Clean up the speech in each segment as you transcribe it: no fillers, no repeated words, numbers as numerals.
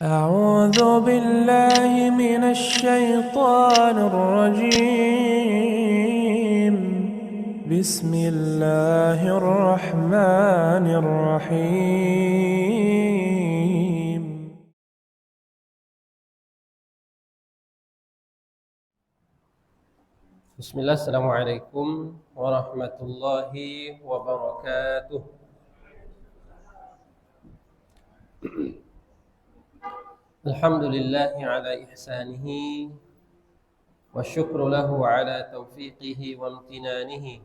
أعوذ بالله من الشيطان الرجيم. بسم الله الرحمن الرحيم. Bismillah, Assalamualaikum warahmatullahi wabarakatuh. Alhamdulillahi ala ihsanihi wa syukru lahu ala taufiqihi wa amtinanihi.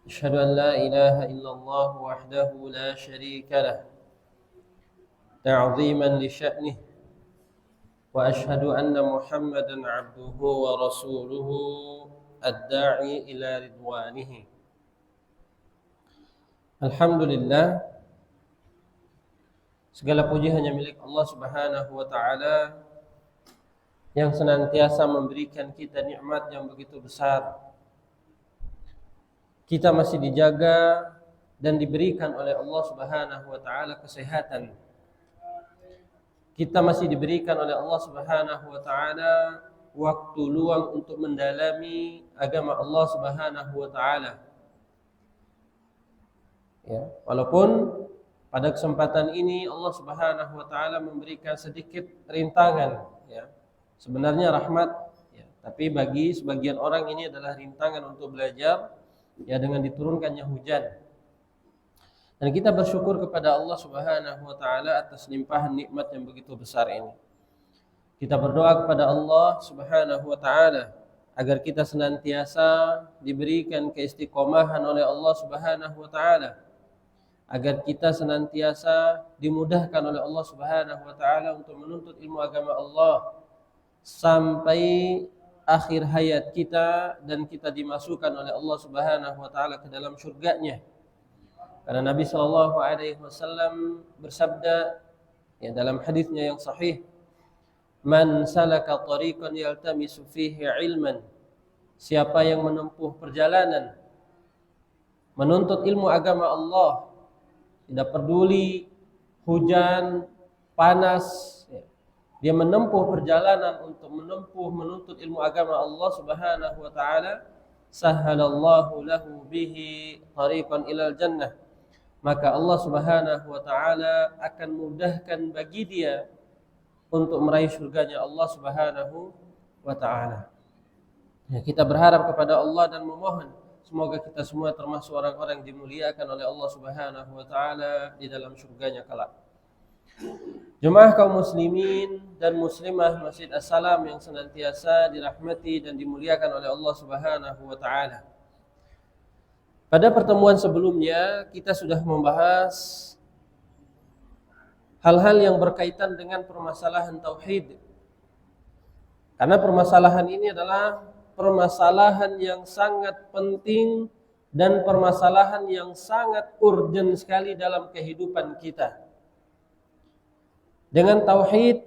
Ashhadu an la ilaha illallah wahdahu la sharika lah ta'ziman li sya'nih wa ashhadu anna Muhammadan abduhu wa rasuluhu ad-da'i ila ridwanihi. Alhamdulillah, segala puji hanya milik Allah Subhanahu wa taala yang senantiasa memberikan kita nikmat yang begitu besar. Kita masih dijaga dan diberikan oleh Allah Subhanahu wa taala kesehatan. Kita masih diberikan oleh Allah Subhanahu wa taala waktu luang untuk mendalami agama Allah Subhanahu wa taala. Ya, walaupun pada kesempatan ini Allah Subhanahu wa taala memberikan sedikit rintangan, ya. Sebenarnya rahmat, ya, tapi bagi sebagian orang ini adalah rintangan untuk belajar, ya, dengan diturunkannya hujan. Dan kita bersyukur kepada Allah Subhanahu wa taala atas limpahan nikmat yang begitu besar ini. Kita berdoa kepada Allah Subhanahu wa taala agar kita senantiasa diberikan keistiqomahan oleh Allah Subhanahu wa taala, agar kita senantiasa dimudahkan oleh Allah Subhanahu wa taala untuk menuntut ilmu agama Allah sampai akhir hayat kita dan kita dimasukkan oleh Allah Subhanahu wa taala ke dalam surganya. Karena Nabi sallallahu alaihi wasallam bersabda, ya, dalam hadisnya yang sahih, "Man salaka tariqan yaltamisu fihi ilman." Siapa yang menempuh perjalanan menuntut ilmu agama Allah, tidak peduli hujan, panas, ya, dia menempuh perjalanan untuk menuntut ilmu agama Allah Subhanahu wa taala, sahhalallahu lahu bihi tariqan ilal jannah. Maka Allah Subhanahu wa taala akan mudahkan bagi dia untuk meraih surganya Allah Subhanahu wa taala. Ya, kita berharap kepada Allah dan memohon semoga kita semua termasuk orang-orang dimuliakan oleh Allah Subhanahu wa taala di dalam surganya kelak. Jemaah kaum muslimin dan muslimah Masjid As-Salam yang senantiasa dirahmati dan dimuliakan oleh Allah Subhanahu wa taala. Pada pertemuan sebelumnya kita sudah membahas hal-hal yang berkaitan dengan permasalahan tauhid. Karena permasalahan ini adalah permasalahan yang sangat penting dan permasalahan yang sangat urgent sekali dalam kehidupan kita. Dengan tauhid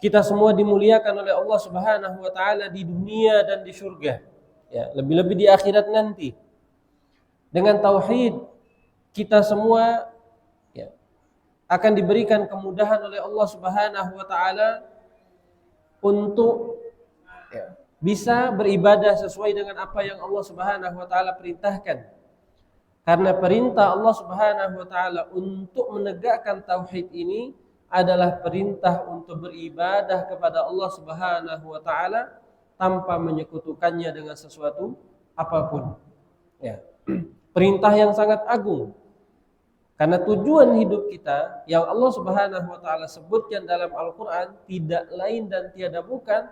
kita semua dimuliakan oleh Allah Subhanahu wa taala di dunia dan di surga. Ya, lebih-lebih di akhirat nanti. Dengan tauhid kita semua, ya, akan diberikan kemudahan oleh Allah Subhanahu wa taala untuk, ya, bisa beribadah sesuai dengan apa yang Allah Subhanahu wa taala perintahkan. Karena perintah Allah Subhanahu wa taala untuk menegakkan tauhid ini adalah perintah untuk beribadah kepada Allah Subhanahu wa taala tanpa menyekutukannya dengan sesuatu apapun. Ya. Perintah yang sangat agung. Karena tujuan hidup kita yang Allah Subhanahu wa taala sebutkan dalam Al-Qur'an tidak lain dan tiada bukan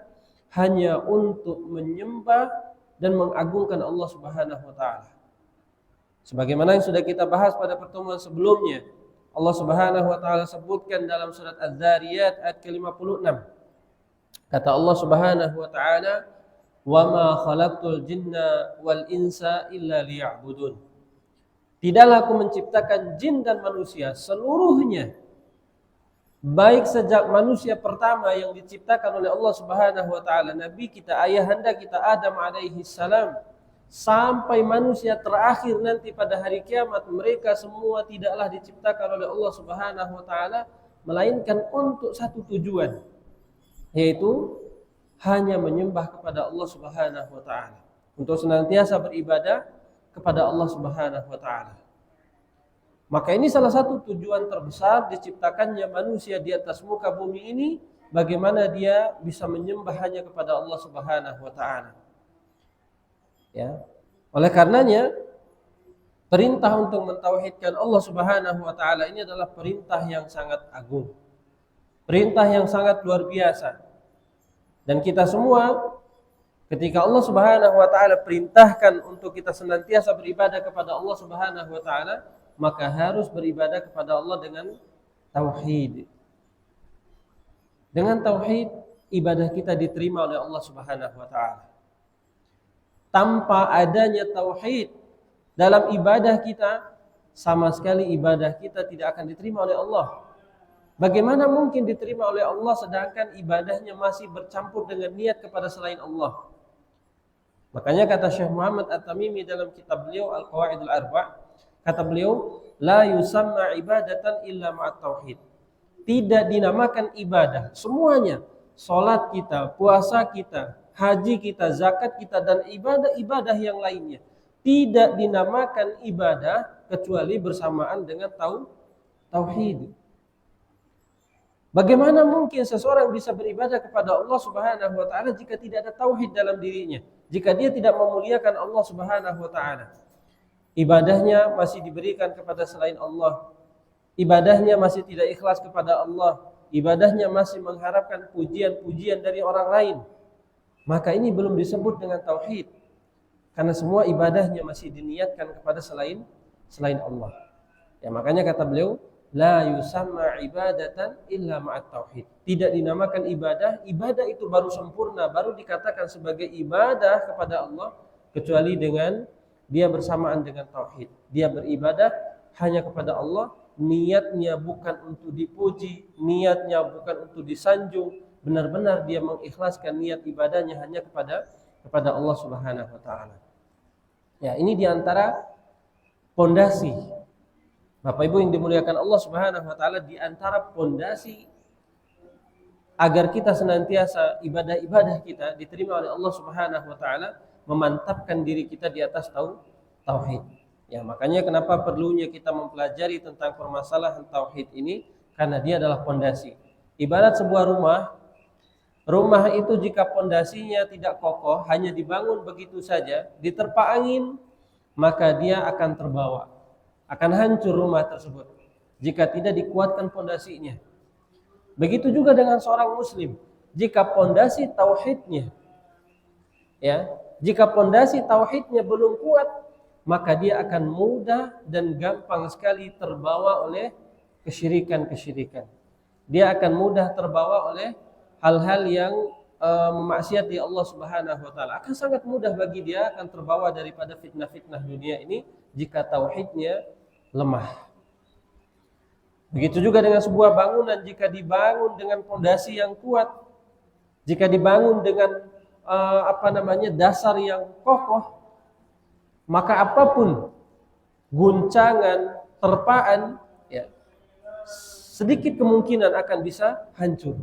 hanya untuk menyembah dan mengagungkan Allah Subhanahu wa taala. Sebagaimana yang sudah kita bahas pada pertemuan sebelumnya, Allah Subhanahu wa taala sebutkan dalam surat Az-Zariyat ayat ke-56. Kata Allah Subhanahu wa taala, "Wa ma khalaqtul jinna wal insa illa liya'budun." Tidaklah aku menciptakan jin dan manusia seluruhnya, baik sejak manusia pertama yang diciptakan oleh Allah Subhanahu wa taala, nabi kita, ayahanda kita Adam alaihi salam, sampai manusia terakhir nanti pada hari kiamat, mereka semua tidaklah diciptakan oleh Allah Subhanahu wa taala melainkan untuk satu tujuan, yaitu hanya menyembah kepada Allah Subhanahu wa taala, untuk senantiasa beribadah kepada Allah Subhanahu wa taala. Maka ini salah satu tujuan terbesar diciptakannya manusia di atas muka bumi ini, bagaimana dia bisa menyembah hanya kepada Allah Subhanahu wa taala. Ya. Oleh karenanya perintah untuk mentauhidkan Allah Subhanahu wa taala ini adalah perintah yang sangat agung. Perintah yang sangat luar biasa. Dan kita semua ketika Allah Subhanahu wa taala perintahkan untuk kita senantiasa beribadah kepada Allah Subhanahu wa taala, maka harus beribadah kepada Allah dengan tauhid. Dengan tauhid, ibadah kita diterima oleh Allah Subhanahu wa taala. Tanpa adanya tauhid dalam ibadah kita, sama sekali ibadah kita tidak akan diterima oleh Allah. Bagaimana mungkin diterima oleh Allah sedangkan ibadahnya masih bercampur dengan niat kepada selain Allah? Makanya kata Syekh Muhammad At-Tamimi dalam kitab beliau Al-Qawaidul Arba', kata beliau, la yusamma ibadatan illa ma'at tauhid. Tidak dinamakan ibadah semuanya, salat kita, puasa kita, haji kita, zakat kita, dan ibadah-ibadah yang lainnya, tidak dinamakan ibadah kecuali bersamaan dengan tauhid. Bagaimana mungkin seseorang bisa beribadah kepada Allah Subhanahu wa taala jika tidak ada tauhid dalam dirinya? Jika dia tidak memuliakan Allah Subhanahu wa taala. Ibadahnya masih diberikan kepada selain Allah. Ibadahnya masih tidak ikhlas kepada Allah. Ibadahnya masih mengharapkan pujian-pujian dari orang lain. Maka ini belum disebut dengan tauhid. Karena semua ibadahnya masih diniatkan kepada selain Allah. Ya, makanya kata beliau, la yusamma ibadatan illa ma'at tauhid. Tidak dinamakan ibadah, ibadah itu baru sempurna, baru dikatakan sebagai ibadah kepada Allah kecuali dengan dia bersamaan dengan tauhid. Dia beribadah hanya kepada Allah, niatnya bukan untuk dipuji, niatnya bukan untuk disanjung, benar-benar dia mengikhlaskan niat ibadahnya hanya kepada Allah Subhanahu wa taala. Ya, ini diantara pondasi Bapak Ibu yang dimuliakan Allah Subhanahu wa taala, di antara pondasi agar kita senantiasa ibadah-ibadah kita diterima oleh Allah Subhanahu wa taala, memantapkan diri kita di atas tauhid. Ya, makanya kenapa perlunya kita mempelajari tentang permasalahan tauhid ini, karena dia adalah pondasi. Ibarat sebuah rumah itu jika pondasinya tidak kokoh, hanya dibangun begitu saja, diterpa angin, maka dia akan terbawa. Akan hancur rumah tersebut jika tidak dikuatkan pondasinya. Begitu juga dengan seorang muslim, jika pondasi tauhidnya belum kuat, maka dia akan mudah dan gampang sekali terbawa oleh kesyirikan. Dia akan mudah terbawa oleh hal-hal yang memaksiati Allah Subhanahu wa taala. Akan sangat mudah bagi dia akan terbawa daripada fitnah-fitnah dunia ini jika tauhidnya lemah. Begitu juga dengan sebuah bangunan, jika dibangun dengan pondasi yang kuat, jika dibangun dengan dasar yang kokoh, maka apapun guncangan, terpaan, ya, sedikit kemungkinan akan bisa hancur.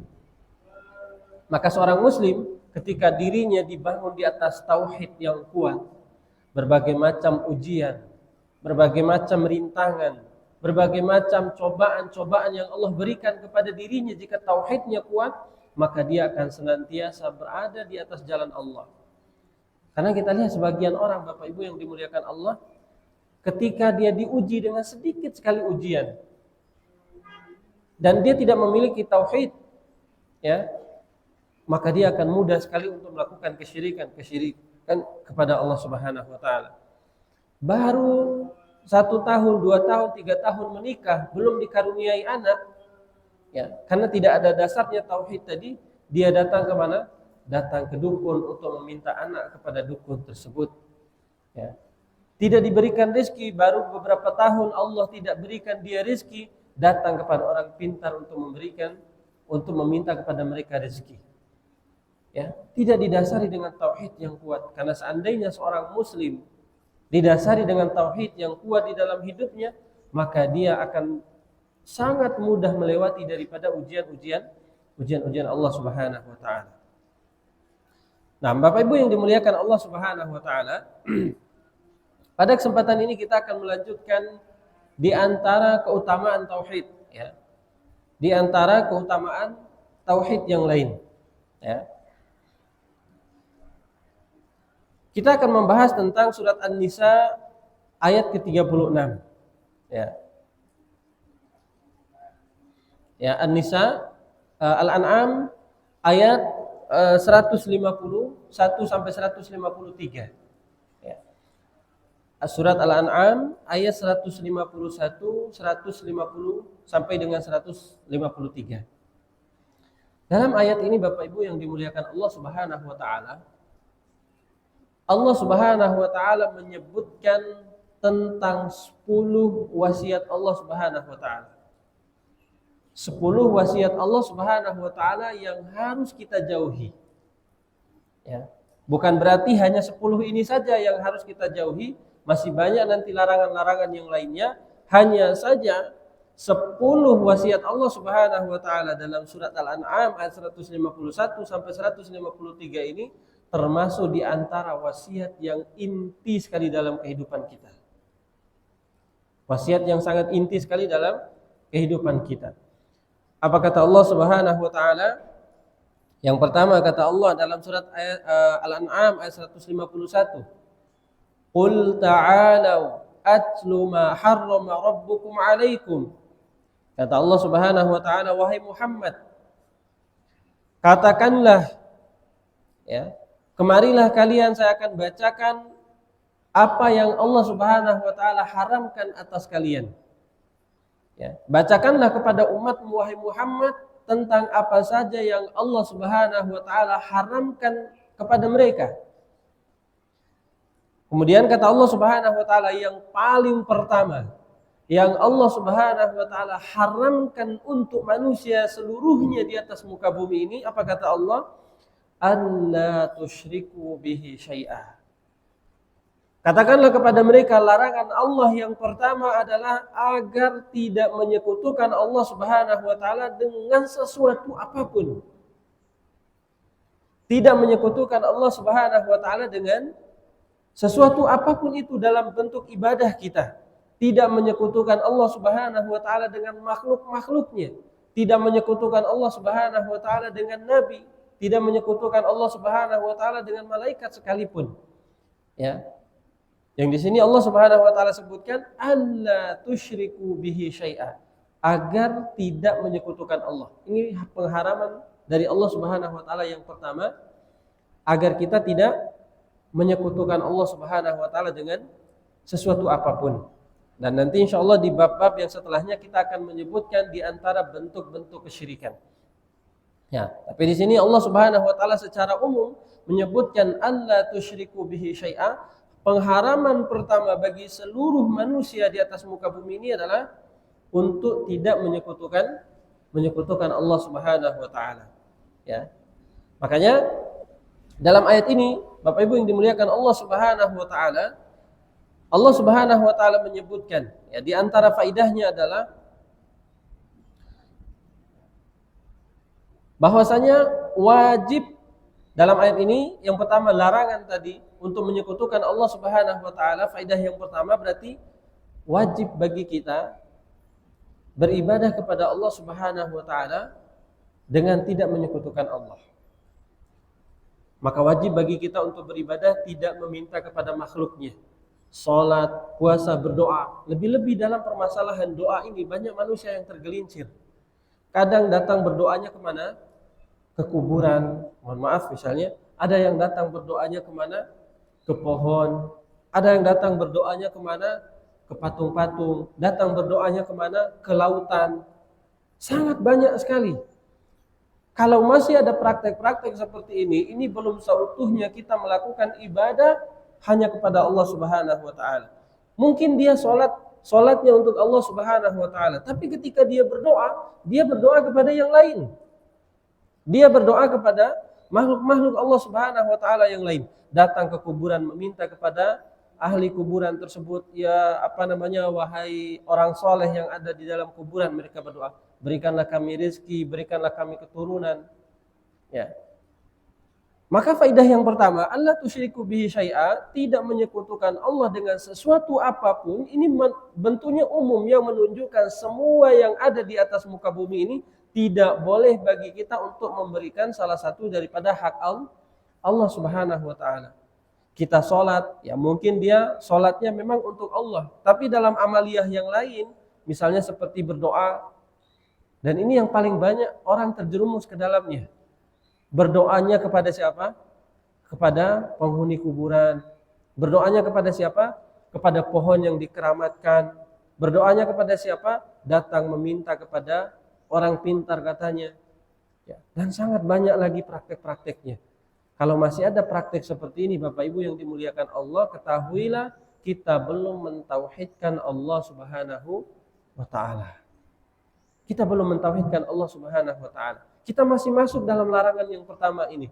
Maka seorang muslim ketika dirinya dibangun di atas tauhid yang kuat, berbagai macam ujian, berbagai macam rintangan, berbagai macam cobaan-cobaan yang Allah berikan kepada dirinya, jika tauhidnya kuat, maka dia akan senantiasa berada di atas jalan Allah. Karena kita lihat sebagian orang, Bapak Ibu yang dimuliakan Allah, ketika dia diuji dengan sedikit sekali ujian dan dia tidak memiliki tauhid, ya, maka dia akan mudah sekali untuk melakukan kesyirikan kepada Allah Subhanahu wa taala. Baru 1 tahun, 2 tahun, 3 tahun menikah, belum dikaruniai anak, ya, karena tidak ada dasarnya tauhid tadi, dia datang ke mana? Datang ke dukun untuk meminta anak kepada dukun tersebut. Ya. Tidak diberikan rezeki, baru beberapa tahun Allah tidak berikan dia rezeki, datang kepada orang pintar untuk meminta kepada mereka rezeki. Ya, tidak didasari dengan tauhid yang kuat. Karena seandainya seorang muslim didasari dengan tauhid yang kuat di dalam hidupnya, maka dia akan sangat mudah melewati daripada ujian-ujian Allah Subhanahu wa taala. Nah, Bapak Ibu yang dimuliakan Allah Subhanahu wa taala, pada kesempatan ini kita akan melanjutkan di antara keutamaan tauhid, ya. Di antara keutamaan tauhid yang lain, ya. Kita akan membahas tentang surat An-Nisa ayat ke-36, ya. Ya, An-Nisa, Al-An'am ayat 151 sampai 153. Ya. Surat Al-An'am ayat 151, 150 sampai dengan 153. Dalam ayat ini Bapak Ibu yang dimuliakan Allah Subhanahu wa taala, Allah Subhanahu wa taala menyebutkan tentang 10 wasiat Allah Subhanahu wa taala. 10 wasiat Allah Subhanahu wa taala yang harus kita jauhi. Ya. Bukan berarti hanya 10 ini saja yang harus kita jauhi, masih banyak nanti larangan-larangan yang lainnya. Hanya saja 10 wasiat Allah Subhanahu wa taala dalam surat Al-An'am ayat 151 sampai 153 ini termasuk di antara wasiat yang inti sekali dalam kehidupan kita. Wasiat yang sangat inti sekali dalam kehidupan kita. Apa kata Allah Subhanahu wa taala? Yang pertama kata Allah dalam surat Al-An'am ayat 151. Qul ta'alu atlu ma harrama rabbukum 'alaikum. Kata Allah Subhanahu wa taala, wahai Muhammad, katakanlah, ya, kemarilah kalian, saya akan bacakan apa yang Allah Subhanahu wa taala haramkan atas kalian. Ya, bacakanlah kepada umatmu wahai Muhammad tentang apa saja yang Allah Subhanahu wa taala haramkan kepada mereka. Kemudian kata Allah Subhanahu wa taala yang paling pertama yang Allah Subhanahu wa taala haramkan untuk manusia seluruhnya di atas muka bumi ini, apa kata Allah? Alla tusyriku bihi syai'a. Katakanlah kepada mereka, larangan Allah yang pertama adalah agar tidak menyekutukan Allah Subhanahu wa taala dengan sesuatu apapun. Tidak menyekutukan Allah Subhanahu wa taala dengan sesuatu apapun itu dalam bentuk ibadah kita. Tidak menyekutukan Allah Subhanahu wa taala dengan makhluk-makhluknya. Tidak menyekutukan Allah Subhanahu wa taala dengan nabi, tidak menyekutukan Allah Subhanahu wa taala dengan malaikat sekalipun. Ya. Yang di sini Allah Subhanahu wa taala sebutkan alla tusyriku bihi syai'a, agar tidak menyekutukan Allah. Ini pengharaman dari Allah Subhanahu wa taala yang pertama, agar kita tidak menyekutukan Allah Subhanahu wa taala dengan sesuatu apapun. Dan nanti insyaallah di bab-bab yang setelahnya kita akan menyebutkan di antara bentuk-bentuk kesyirikan. Ya, tapi di sini Allah Subhanahu wa taala secara umum menyebutkan alla tusyriku bihi syai'a. Pengharaman pertama bagi seluruh manusia di atas muka bumi ini adalah untuk tidak menyekutukan Allah Subhanahu wa taala. Ya. Makanya dalam ayat ini Bapak Ibu yang dimuliakan Allah Subhanahu wa taala, Allah Subhanahu wa taala menyebutkan, ya, di antara faidahnya adalah bahwasanya wajib dalam ayat ini yang pertama larangan tadi untuk menyekutukan Allah Subhanahu wa taala. Faidah yang pertama berarti wajib bagi kita beribadah kepada Allah Subhanahu wa taala dengan tidak menyekutukan Allah. Maka wajib bagi kita untuk beribadah tidak meminta kepada makhluknya. Salat, puasa, berdoa. Lebih-lebih dalam permasalahan doa ini banyak manusia yang tergelincir. Kadang datang berdoanya kemana? Ke kuburan, mohon maaf misalnya. Ada yang datang berdoanya kemana? Ke pohon. Ada yang datang berdoanya kemana? Ke patung-patung. Datang berdoanya kemana? Ke lautan. Sangat banyak sekali. Kalau masih ada praktek-praktek seperti ini belum seutuhnya kita melakukan ibadah hanya kepada Allah Subhanahu wa taala. Mungkin dia salatnya untuk Allah Subhanahu wa taala, tapi ketika dia berdoa kepada yang lain. Dia berdoa kepada makhluk-makhluk Allah Subhanahu wa taala yang lain. Datang ke kuburan meminta kepada ahli kuburan tersebut, ya wahai orang soleh yang ada di dalam kuburan, mereka berdoa, berikanlah kami rezeki, berikanlah kami keturunan. Ya. Maka faidah yang pertama, Allah tusyriku bihi syai'a, tidak menyekutukan Allah dengan sesuatu apapun. Ini bentuknya umum yang menunjukkan semua yang ada di atas muka bumi ini tidak boleh bagi kita untuk memberikan salah satu daripada hak Allah Subhanahu wa taala. Kita sholat, ya mungkin dia sholatnya memang untuk Allah, tapi dalam amaliyah yang lain, misalnya seperti berdoa, dan ini yang paling banyak orang terjerumus ke dalamnya. Berdoanya kepada siapa? Kepada penghuni kuburan. Berdoanya kepada siapa? Kepada pohon yang dikeramatkan. Berdoanya kepada siapa? Datang meminta kepada orang pintar katanya. Ya, dan sangat banyak lagi praktek-prakteknya. Kalau masih ada praktek seperti ini, Bapak Ibu yang dimuliakan Allah, ketahuilah kita belum mentauhidkan Allah Subhanahu wa taala. Kita belum mentauhidkan Allah Subhanahu wa taala. Kita masih masuk dalam larangan yang pertama ini.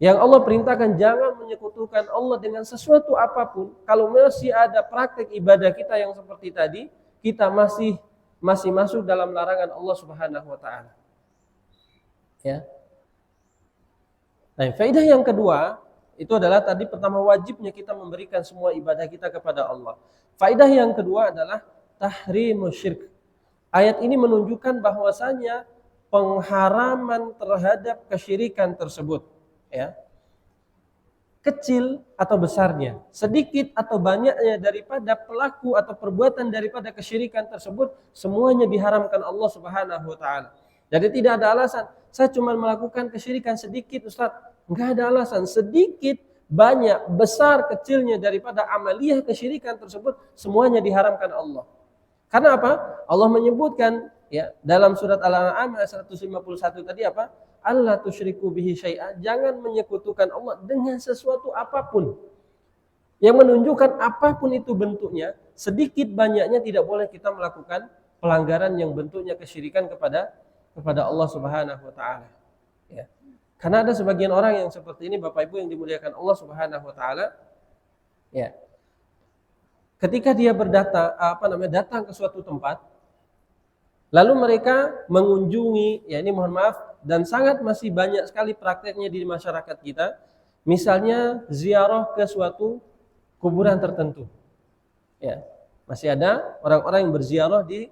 Yang Allah perintahkan jangan menyekutukan Allah dengan sesuatu apapun. Kalau masih ada praktek ibadah kita yang seperti tadi, kita masih masuk dalam larangan Allah Subhanahu wa taala. Ya. Nah, faedah yang kedua itu adalah tadi pertama wajibnya kita memberikan semua ibadah kita kepada Allah. Faedah yang kedua adalah tahrimus syirk. Ayat ini menunjukkan bahwasanya pengharaman terhadap kesyirikan tersebut, ya. Kecil atau besarnya, sedikit atau banyaknya daripada pelaku atau perbuatan daripada kesyirikan tersebut, semuanya diharamkan Allah Subhanahu wa taala. Jadi tidak ada alasan, saya cuma melakukan kesyirikan sedikit Ustaz. Enggak ada alasan, sedikit, banyak, besar, kecilnya daripada amaliyah kesyirikan tersebut, semuanya diharamkan Allah. Karena apa? Allah menyebutkan, ya, dalam surat Al-An'am ayat 151 tadi apa? Allah tusyriku bihi syai'a, jangan menyekutukan Allah dengan sesuatu apapun. Yang menunjukkan apapun itu bentuknya, sedikit banyaknya tidak boleh kita melakukan pelanggaran yang bentuknya kesyirikan kepada Allah Subhanahu wa taala. Ya. Karena ada sebagian orang yang seperti ini, Bapak Ibu yang dimuliakan Allah Subhanahu wa taala, ya. Ketika dia datang ke suatu tempat, lalu mereka mengunjungi, ya ini mohon maaf, dan sangat masih banyak sekali prakteknya di masyarakat kita, misalnya ziarah ke suatu kuburan tertentu. Ya, masih ada orang-orang yang berziarah di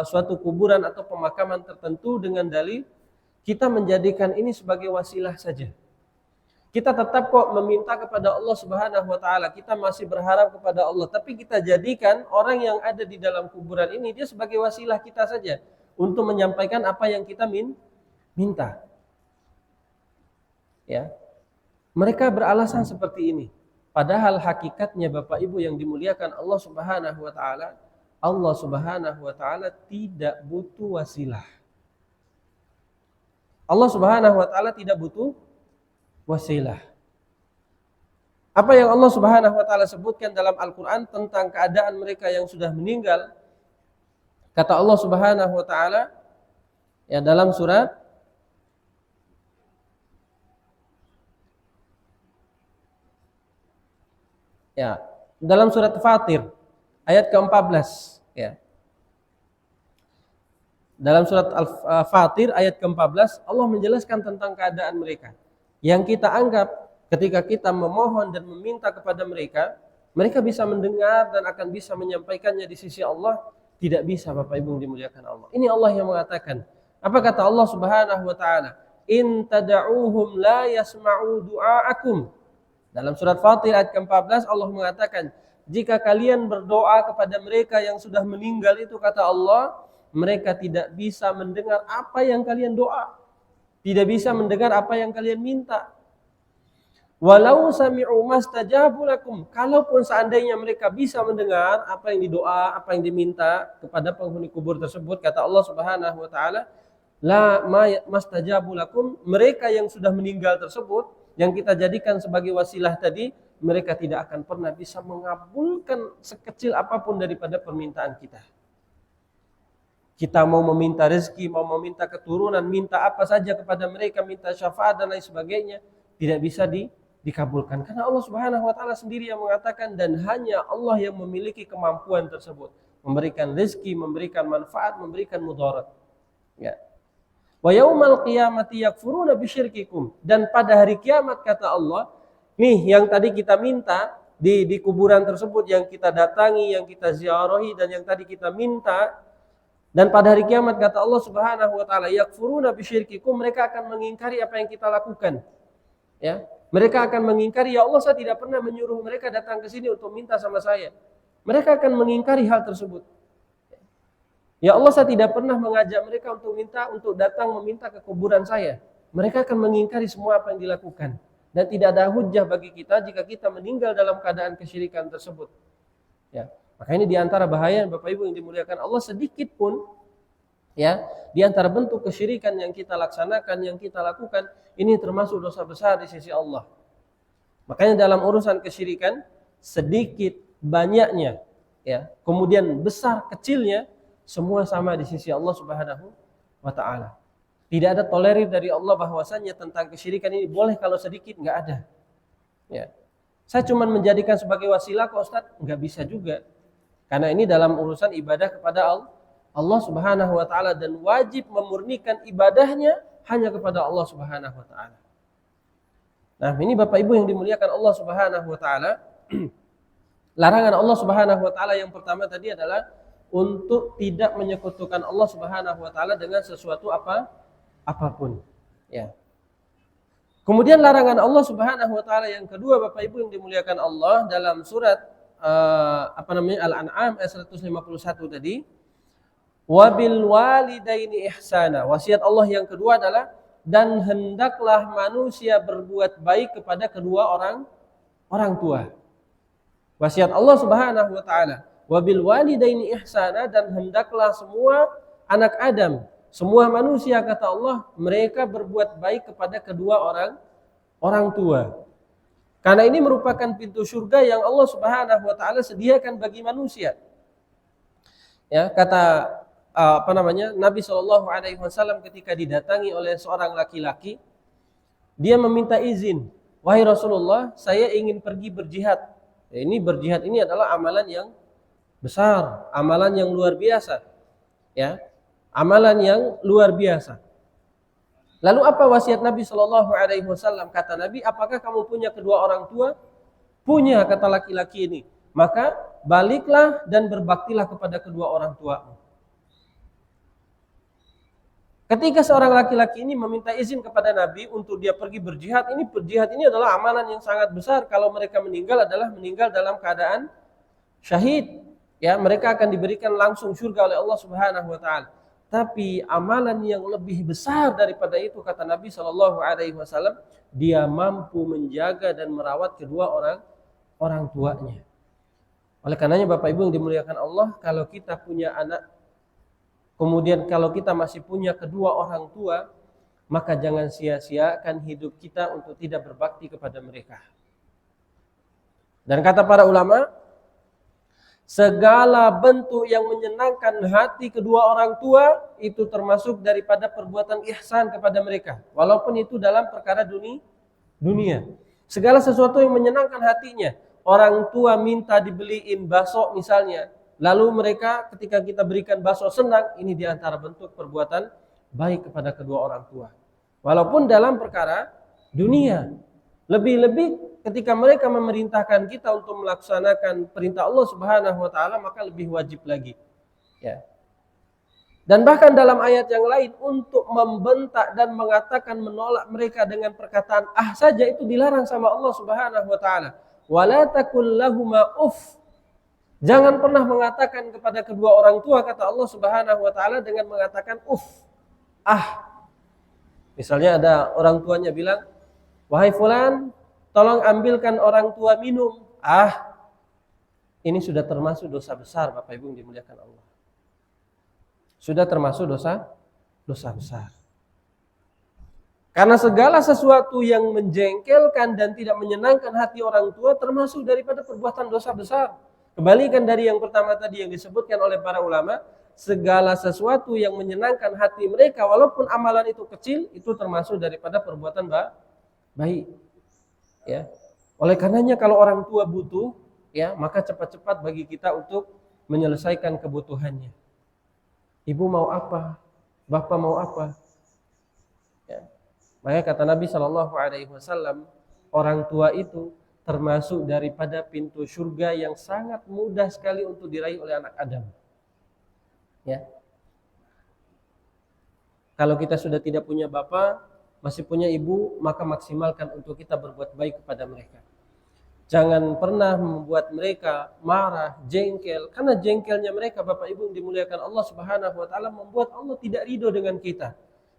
suatu kuburan atau pemakaman tertentu dengan dalih kita menjadikan ini sebagai wasilah saja. Kita tetap kok meminta kepada Allah Subhanahu wa taala, kita masih berharap kepada Allah, tapi kita jadikan orang yang ada di dalam kuburan ini dia sebagai wasilah kita saja untuk menyampaikan apa yang kita minta. Ya. Mereka beralasan seperti ini. Padahal hakikatnya Bapak Ibu yang dimuliakan Allah Subhanahu wa taala, Allah Subhanahu wa taala tidak butuh wasilah. Allah Subhanahu wa taala tidak butuh wasilah. Apa yang Allah Subhanahu wa taala sebutkan dalam Al-Qur'an tentang keadaan mereka yang sudah meninggal, kata Allah Subhanahu wa taala ya dalam surat Fatir ayat ke-14, ya. Dalam surat Al-Fatir ayat ke-14 Allah menjelaskan tentang keadaan mereka. Yang kita anggap ketika kita memohon dan meminta kepada mereka, mereka bisa mendengar dan akan bisa menyampaikannya di sisi Allah, tidak bisa Bapak Ibu dimuliakan Allah. Ini Allah yang mengatakan. Apa kata Allah Subhanahu wa taala? In tad'uuhum la yasma'u du'aakum. Dalam surat Fatir ayat ke-14 Allah mengatakan, jika kalian berdoa kepada mereka yang sudah meninggal itu, kata Allah, mereka tidak bisa mendengar apa yang kalian doa. Tidak bisa mendengar apa yang kalian minta. Walau sami'u mastajabu lakum. Kalaupun seandainya mereka bisa mendengar apa yang didoa, apa yang diminta kepada penghuni kubur tersebut, kata Allah Subhanahu wa taala, la mastajabu lakum, mereka yang sudah meninggal tersebut yang kita jadikan sebagai wasilah tadi, mereka tidak akan pernah bisa mengabulkan sekecil apapun daripada permintaan kita. Kita mau meminta rezeki, mau meminta keturunan, minta apa saja kepada mereka, minta syafaat dan lain sebagainya, tidak bisa dikabulkan. Karena Allah Subhanahu wa taala sendiri yang mengatakan, dan hanya Allah yang memiliki kemampuan tersebut, memberikan rezeki, memberikan manfaat, memberikan mudarat. Ya. Wa yaumal qiyamati yakfuruna bisyirkikum, dan pada hari kiamat kata Allah, nih yang tadi kita minta di kuburan tersebut yang kita datangi, yang kita ziarahi, dan yang tadi kita minta, dan pada hari kiamat kata Allah Subhanahu wa taala, yakfuruna bisyirkikum, mereka akan mengingkari apa yang kita lakukan. Ya, mereka akan mengingkari, ya Allah saya tidak pernah menyuruh mereka datang ke sini untuk minta sama saya. Mereka akan mengingkari hal tersebut. Ya Allah saya tidak pernah mengajak mereka untuk datang meminta ke kuburan saya. Mereka akan mengingkari semua apa yang dilakukan. Dan tidak ada hujjah bagi kita jika kita meninggal dalam keadaan kesyirikan tersebut. Ya, maka ini diantara bahaya Bapak Ibu yang dimuliakan Allah, sedikit pun ya di antara bentuk kesyirikan yang kita laksanakan, yang kita lakukan, ini termasuk dosa besar di sisi Allah. Makanya dalam urusan kesyirikan, sedikit banyaknya ya, kemudian besar kecilnya, semua sama di sisi Allah Subhanahu wa taala. Tidak ada tolerir dari Allah bahwasanya tentang kesyirikan ini boleh kalau sedikit, enggak ada. Ya. Saya cuma menjadikan sebagai wasilah kok Ustaz, enggak bisa juga. Karena ini dalam urusan ibadah kepada Allah Subhanahu wa taala, dan wajib memurnikan ibadahnya hanya kepada Allah Subhanahu wa taala. Nah, ini Bapak Ibu yang dimuliakan Allah Subhanahu wa taala, larangan Allah Subhanahu wa taala yang pertama tadi adalah untuk tidak menyekutukan Allah Subhanahu wa taala dengan sesuatu apapun. Ya. Kemudian larangan Allah Subhanahu wa taala yang kedua Bapak Ibu yang dimuliakan Allah dalam surat Al-An'am ayat 151 tadi, wabil walidaini ihsana. Wasiat Allah yang kedua adalah, dan hendaklah manusia berbuat baik kepada kedua orang tua. Wasiat Allah Subhanahu wa taala, wabil walidaini ihsana, dan hendaklah semua anak Adam, semua manusia kata Allah, mereka berbuat baik kepada kedua orang tua. Karena ini merupakan pintu surga yang Allah Subhanahu wa taala sediakan bagi manusia. Ya, kata Nabi Shallallahu alaihi wasallam ketika didatangi oleh seorang laki-laki, dia meminta izin, wahai Rasulullah, saya ingin pergi berjihad. Ya, ini berjihad ini adalah amalan yang besar, amalan yang luar biasa. Ya, amalan yang luar biasa. Lalu apa wasiat Nabi Shallallahu alaihi wasallam? Kata Nabi, apakah kamu punya kedua orang tua? Punya, kata laki-laki ini. Maka baliklah dan berbaktilah kepada kedua orang tuamu. Ketika seorang laki-laki ini meminta izin kepada Nabi untuk dia pergi berjihad, berjihad ini adalah amalan yang sangat besar. Kalau mereka meninggal adalah meninggal dalam keadaan syahid. Ya, mereka akan diberikan langsung surga oleh Allah Subhanahu wa taala. Tapi amalan yang lebih besar daripada itu, kata Nabi Shallallahu alaihi wasallam, dia mampu menjaga dan merawat kedua orang tuanya. Oleh karenanya Bapak Ibu yang dimuliakan Allah, kalau kita punya anak, kemudian kalau kita masih punya kedua orang tua, maka jangan sia-siakan hidup kita untuk tidak berbakti kepada mereka. Dan kata para ulama, segala bentuk yang menyenangkan hati kedua orang tua itu termasuk daripada perbuatan ihsan kepada mereka, walaupun itu dalam perkara dunia. Segala sesuatu yang menyenangkan hatinya, orang tua minta dibeliin bakso misalnya, lalu mereka ketika kita berikan bakso senang, ini diantara bentuk perbuatan baik kepada kedua orang tua, walaupun dalam perkara dunia. Lebih-lebih ketika mereka memerintahkan kita untuk melaksanakan perintah Allah Subhanahu wa taala, maka lebih wajib lagi. Ya. Dan bahkan dalam ayat yang lain, untuk membentak dan mengatakan menolak mereka dengan perkataan saja itu dilarang sama Allah Subhanahu wa taala. Wala taqul lahuma uff. Jangan pernah mengatakan kepada kedua orang tua, kata Allah Subhanahu wa taala, dengan mengatakan uff. Misalnya ada orang tuanya bilang, wahai fulan, tolong ambilkan orang tua minum. Ini sudah termasuk dosa besar Bapak Ibu yang dimuliakan Allah. Sudah termasuk dosa besar. Karena segala sesuatu yang menjengkelkan dan tidak menyenangkan hati orang tua termasuk daripada perbuatan dosa besar. Kembalikan dari yang pertama tadi yang disebutkan oleh para ulama, segala sesuatu yang menyenangkan hati mereka walaupun amalan itu kecil, itu termasuk daripada perbuatan baik. Ya. Oleh karenanya kalau orang tua butuh, ya, maka cepat-cepat bagi kita untuk menyelesaikan kebutuhannya. Ibu mau apa? Bapak mau apa? Ya. Makanya kata Nabi Shallallahu Alaihi Wasallam, orang tua itu termasuk daripada pintu surga yang sangat mudah sekali untuk diraih oleh anak Adam. Ya. Kalau kita sudah tidak punya bapak, masih punya ibu, maka maksimalkan untuk kita berbuat baik kepada mereka. Jangan pernah membuat mereka marah, jengkel. Karena jengkelnya mereka, Bapak Ibu yang dimuliakan Allah Subhanahu wa taala, membuat Allah tidak ridho dengan kita.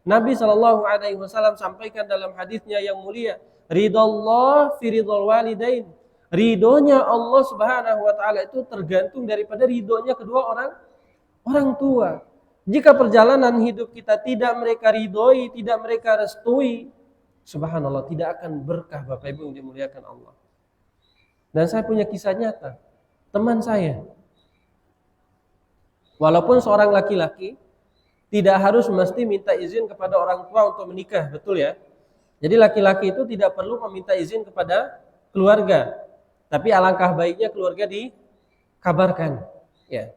Nabi Shallallahu alaihi wasallam sampaikan dalam hadisnya yang mulia, ridallah fi ridal walidain. Ridhonya Allah Subhanahu wa taala itu tergantung daripada ridhonya kedua orang tua. Jika perjalanan hidup kita tidak mereka ridhoi, tidak mereka restui, subhanallah, tidak akan berkah, Bapak Ibu yang dimuliakan Allah. Dan saya punya kisah nyata, teman saya, walaupun seorang laki-laki, tidak harus mesti minta izin kepada orang tua untuk menikah, betul ya? Jadi laki-laki itu tidak perlu meminta izin kepada keluarga, tapi alangkah baiknya keluarga dikabarkan, ya.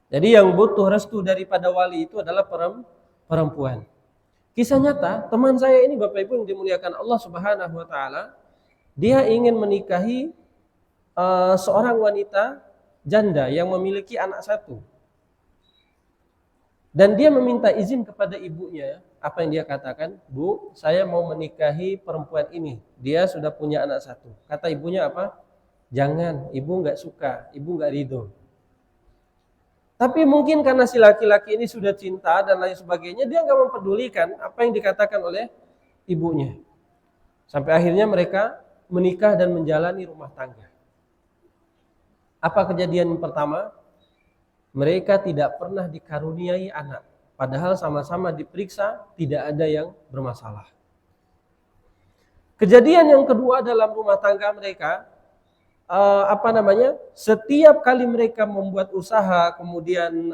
Jadi yang butuh restu daripada wali itu adalah perempuan. Kisah nyata, teman saya ini Bapak Ibu yang dimuliakan Allah Subhanahu wa taala, dia ingin menikahi seorang wanita janda yang memiliki anak satu. Dan dia meminta izin kepada ibunya. Apa yang dia katakan? Bu, saya mau menikahi perempuan ini. Dia sudah punya anak satu. Kata ibunya apa? Jangan, ibu nggak suka, ibu nggak ridho. Tapi mungkin karena si laki-laki ini sudah cinta dan lain sebagainya, dia nggak mempedulikan apa yang dikatakan oleh ibunya. Sampai akhirnya mereka menikah dan menjalani rumah tangga. Apa kejadian pertama? Mereka tidak pernah dikaruniai anak. Padahal sama-sama diperiksa, tidak ada yang bermasalah. Kejadian yang kedua dalam rumah tangga mereka, setiap kali mereka membuat usaha, kemudian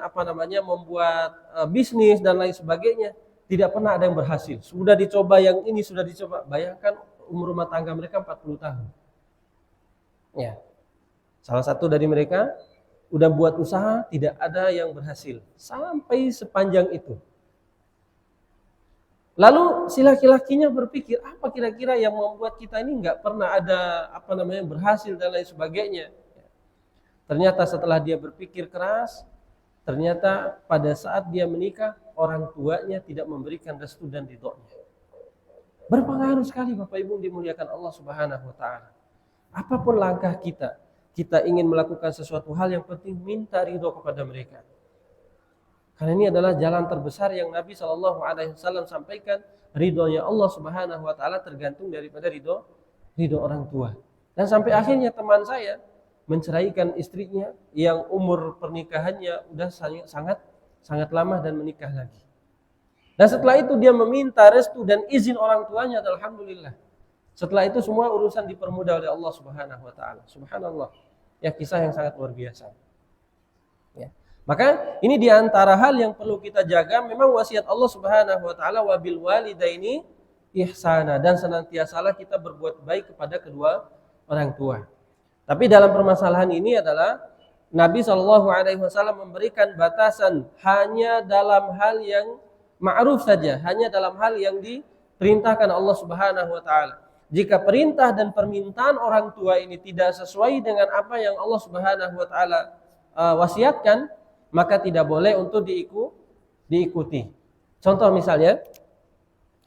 membuat bisnis dan lain sebagainya, tidak pernah ada yang berhasil. Sudah dicoba yang ini, sudah dicoba. Bayangkan umur rumah tangga mereka 40 tahun. Ya. Salah satu dari mereka udah buat usaha, tidak ada yang berhasil. Sampai sepanjang itu. Lalu si laki-lakinya berpikir, apa kira-kira yang membuat kita ini nggak pernah ada berhasil dan lain sebagainya. Ternyata setelah dia berpikir keras, ternyata pada saat dia menikah, orang tuanya tidak memberikan restu dan ridhonya. Berpengaruh sekali Bapak Ibu dimuliakan Allah Subhanahu wa taala. Apapun langkah kita ingin melakukan sesuatu hal, yang penting minta ridho kepada mereka. Karena ini adalah jalan terbesar yang Nabi Shallallahu Alaihi Wasallam sampaikan. Ridhonya Allah Subhanahu Wa Taala tergantung daripada ridho orang tua. Dan sampai akhirnya teman saya menceraikan istrinya yang umur pernikahannya udah sangat lama dan menikah lagi. Dan setelah itu dia meminta restu dan izin orang tuanya. Alhamdulillah. Setelah itu semua urusan dipermudah oleh Allah Subhanahu Wa Taala. Subhanallah. Ya, kisah yang sangat luar biasa. Ya. Maka ini diantara hal yang perlu kita jaga. Memang wasiat Allah Subhanahu wa taala, wabil walidaini ihsana, dan senantiasalah kita berbuat baik kepada kedua orang tua. Tapi dalam permasalahan ini adalah Nabi Shallallahu alaihi wasallam memberikan batasan hanya dalam hal yang ma'ruf saja, hanya dalam hal yang diperintahkan Allah Subhanahu wa taala. Jika perintah dan permintaan orang tua ini tidak sesuai dengan apa yang Allah Subhanahu wa taala wasiatkan, maka tidak boleh untuk diikuti. Contoh misalnya,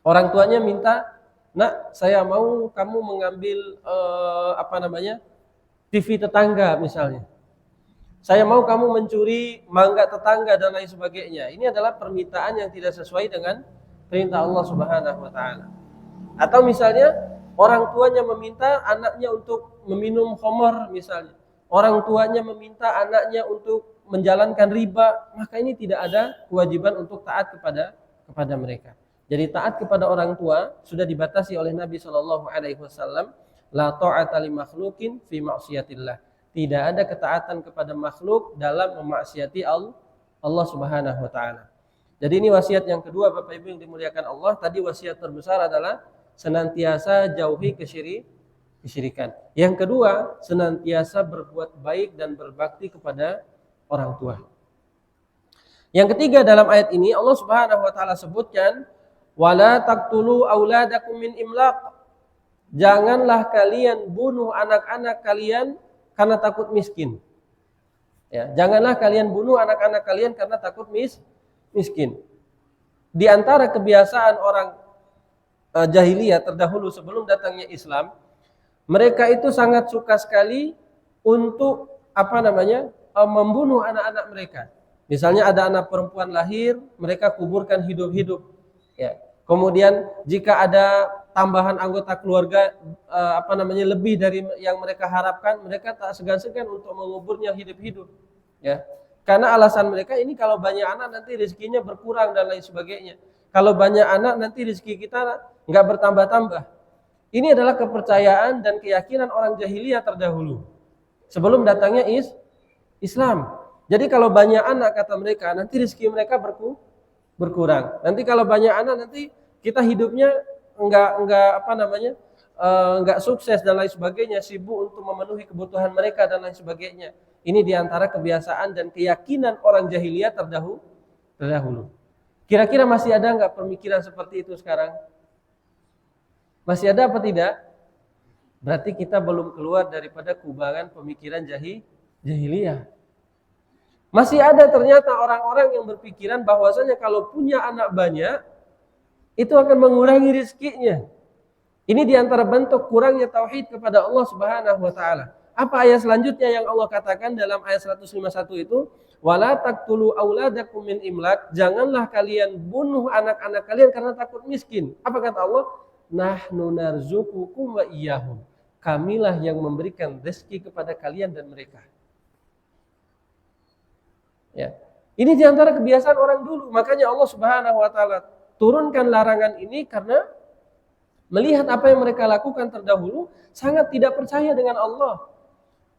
orang tuanya minta, nak, saya mau kamu mengambil TV tetangga misalnya. Saya mau kamu mencuri mangga tetangga dan lain sebagainya. Ini adalah permintaan yang tidak sesuai dengan perintah Allah Subhanahu wa taala. Atau misalnya orang tuanya meminta anaknya untuk meminum khamar misalnya. Orang tuanya meminta anaknya untuk menjalankan riba, maka ini tidak ada kewajiban untuk taat kepada mereka. Jadi taat kepada orang tua sudah dibatasi oleh Nabi Shallallahu Alaihi Wasallam. La ta'ata li makhlukin fi ma'siyatillah. Tidak ada ketaatan kepada makhluk dalam memaksiati Allah Subhanahu Wa Taala. Jadi ini wasiat yang kedua, Bapak Ibu yang dimuliakan Allah. Tadi wasiat terbesar adalah senantiasa jauhi kesyirikan. Yang kedua, senantiasa berbuat baik dan berbakti kepada orang tua. Yang ketiga, dalam ayat ini Allah Subhanahu wa taala sebutkan wala taqtulu auladakum min imlaq. Janganlah kalian bunuh anak-anak kalian karena takut miskin. Ya, janganlah kalian bunuh anak-anak kalian karena takut miskin. Di antara kebiasaan orang jahiliyah terdahulu sebelum datangnya Islam, mereka itu sangat suka sekali untuk membunuh anak-anak mereka. Misalnya ada anak perempuan lahir, mereka kuburkan hidup-hidup. Ya. Kemudian jika ada tambahan anggota keluarga lebih dari yang mereka harapkan, mereka tak segan-segan untuk menguburnya hidup-hidup. Ya. Karena alasan mereka ini kalau banyak anak nanti rezekinya berkurang dan lain sebagainya. Kalau banyak anak nanti rezeki kita nggak bertambah-tambah. Ini adalah kepercayaan dan keyakinan orang jahiliyah terdahulu sebelum datangnya Islam. Jadi kalau banyak anak kata mereka nanti rezeki mereka berkurang. Nanti kalau banyak anak nanti kita hidupnya nggak sukses dan lain sebagainya, sibuk untuk memenuhi kebutuhan mereka dan lain sebagainya. Ini diantara kebiasaan dan keyakinan orang jahiliyah terdahulu. Kira-kira masih ada nggak pemikiran seperti itu sekarang? Masih ada apa tidak? Berarti kita belum keluar daripada kubangan pemikiran jahiliyah. Masih ada ternyata orang-orang yang berpikiran bahwasanya kalau punya anak banyak itu akan mengurangi rezekinya. Ini diantara bentuk kurangnya tauhid kepada Allah Subhanahu wa taala. Apa ayat selanjutnya yang Allah katakan dalam ayat 151 itu? Wala taqtulu auladakum min imlaq. Janganlah kalian bunuh anak-anak kalian karena takut miskin. Apa kata Allah? Nahnu narzuqukum wa iyyahum. Kamilah yang memberikan rezeki kepada kalian dan mereka. Ya. Ini diantara kebiasaan orang dulu. Makanya Allah Subhanahu wa taala turunkan larangan ini karena melihat apa yang mereka lakukan terdahulu sangat tidak percaya dengan Allah.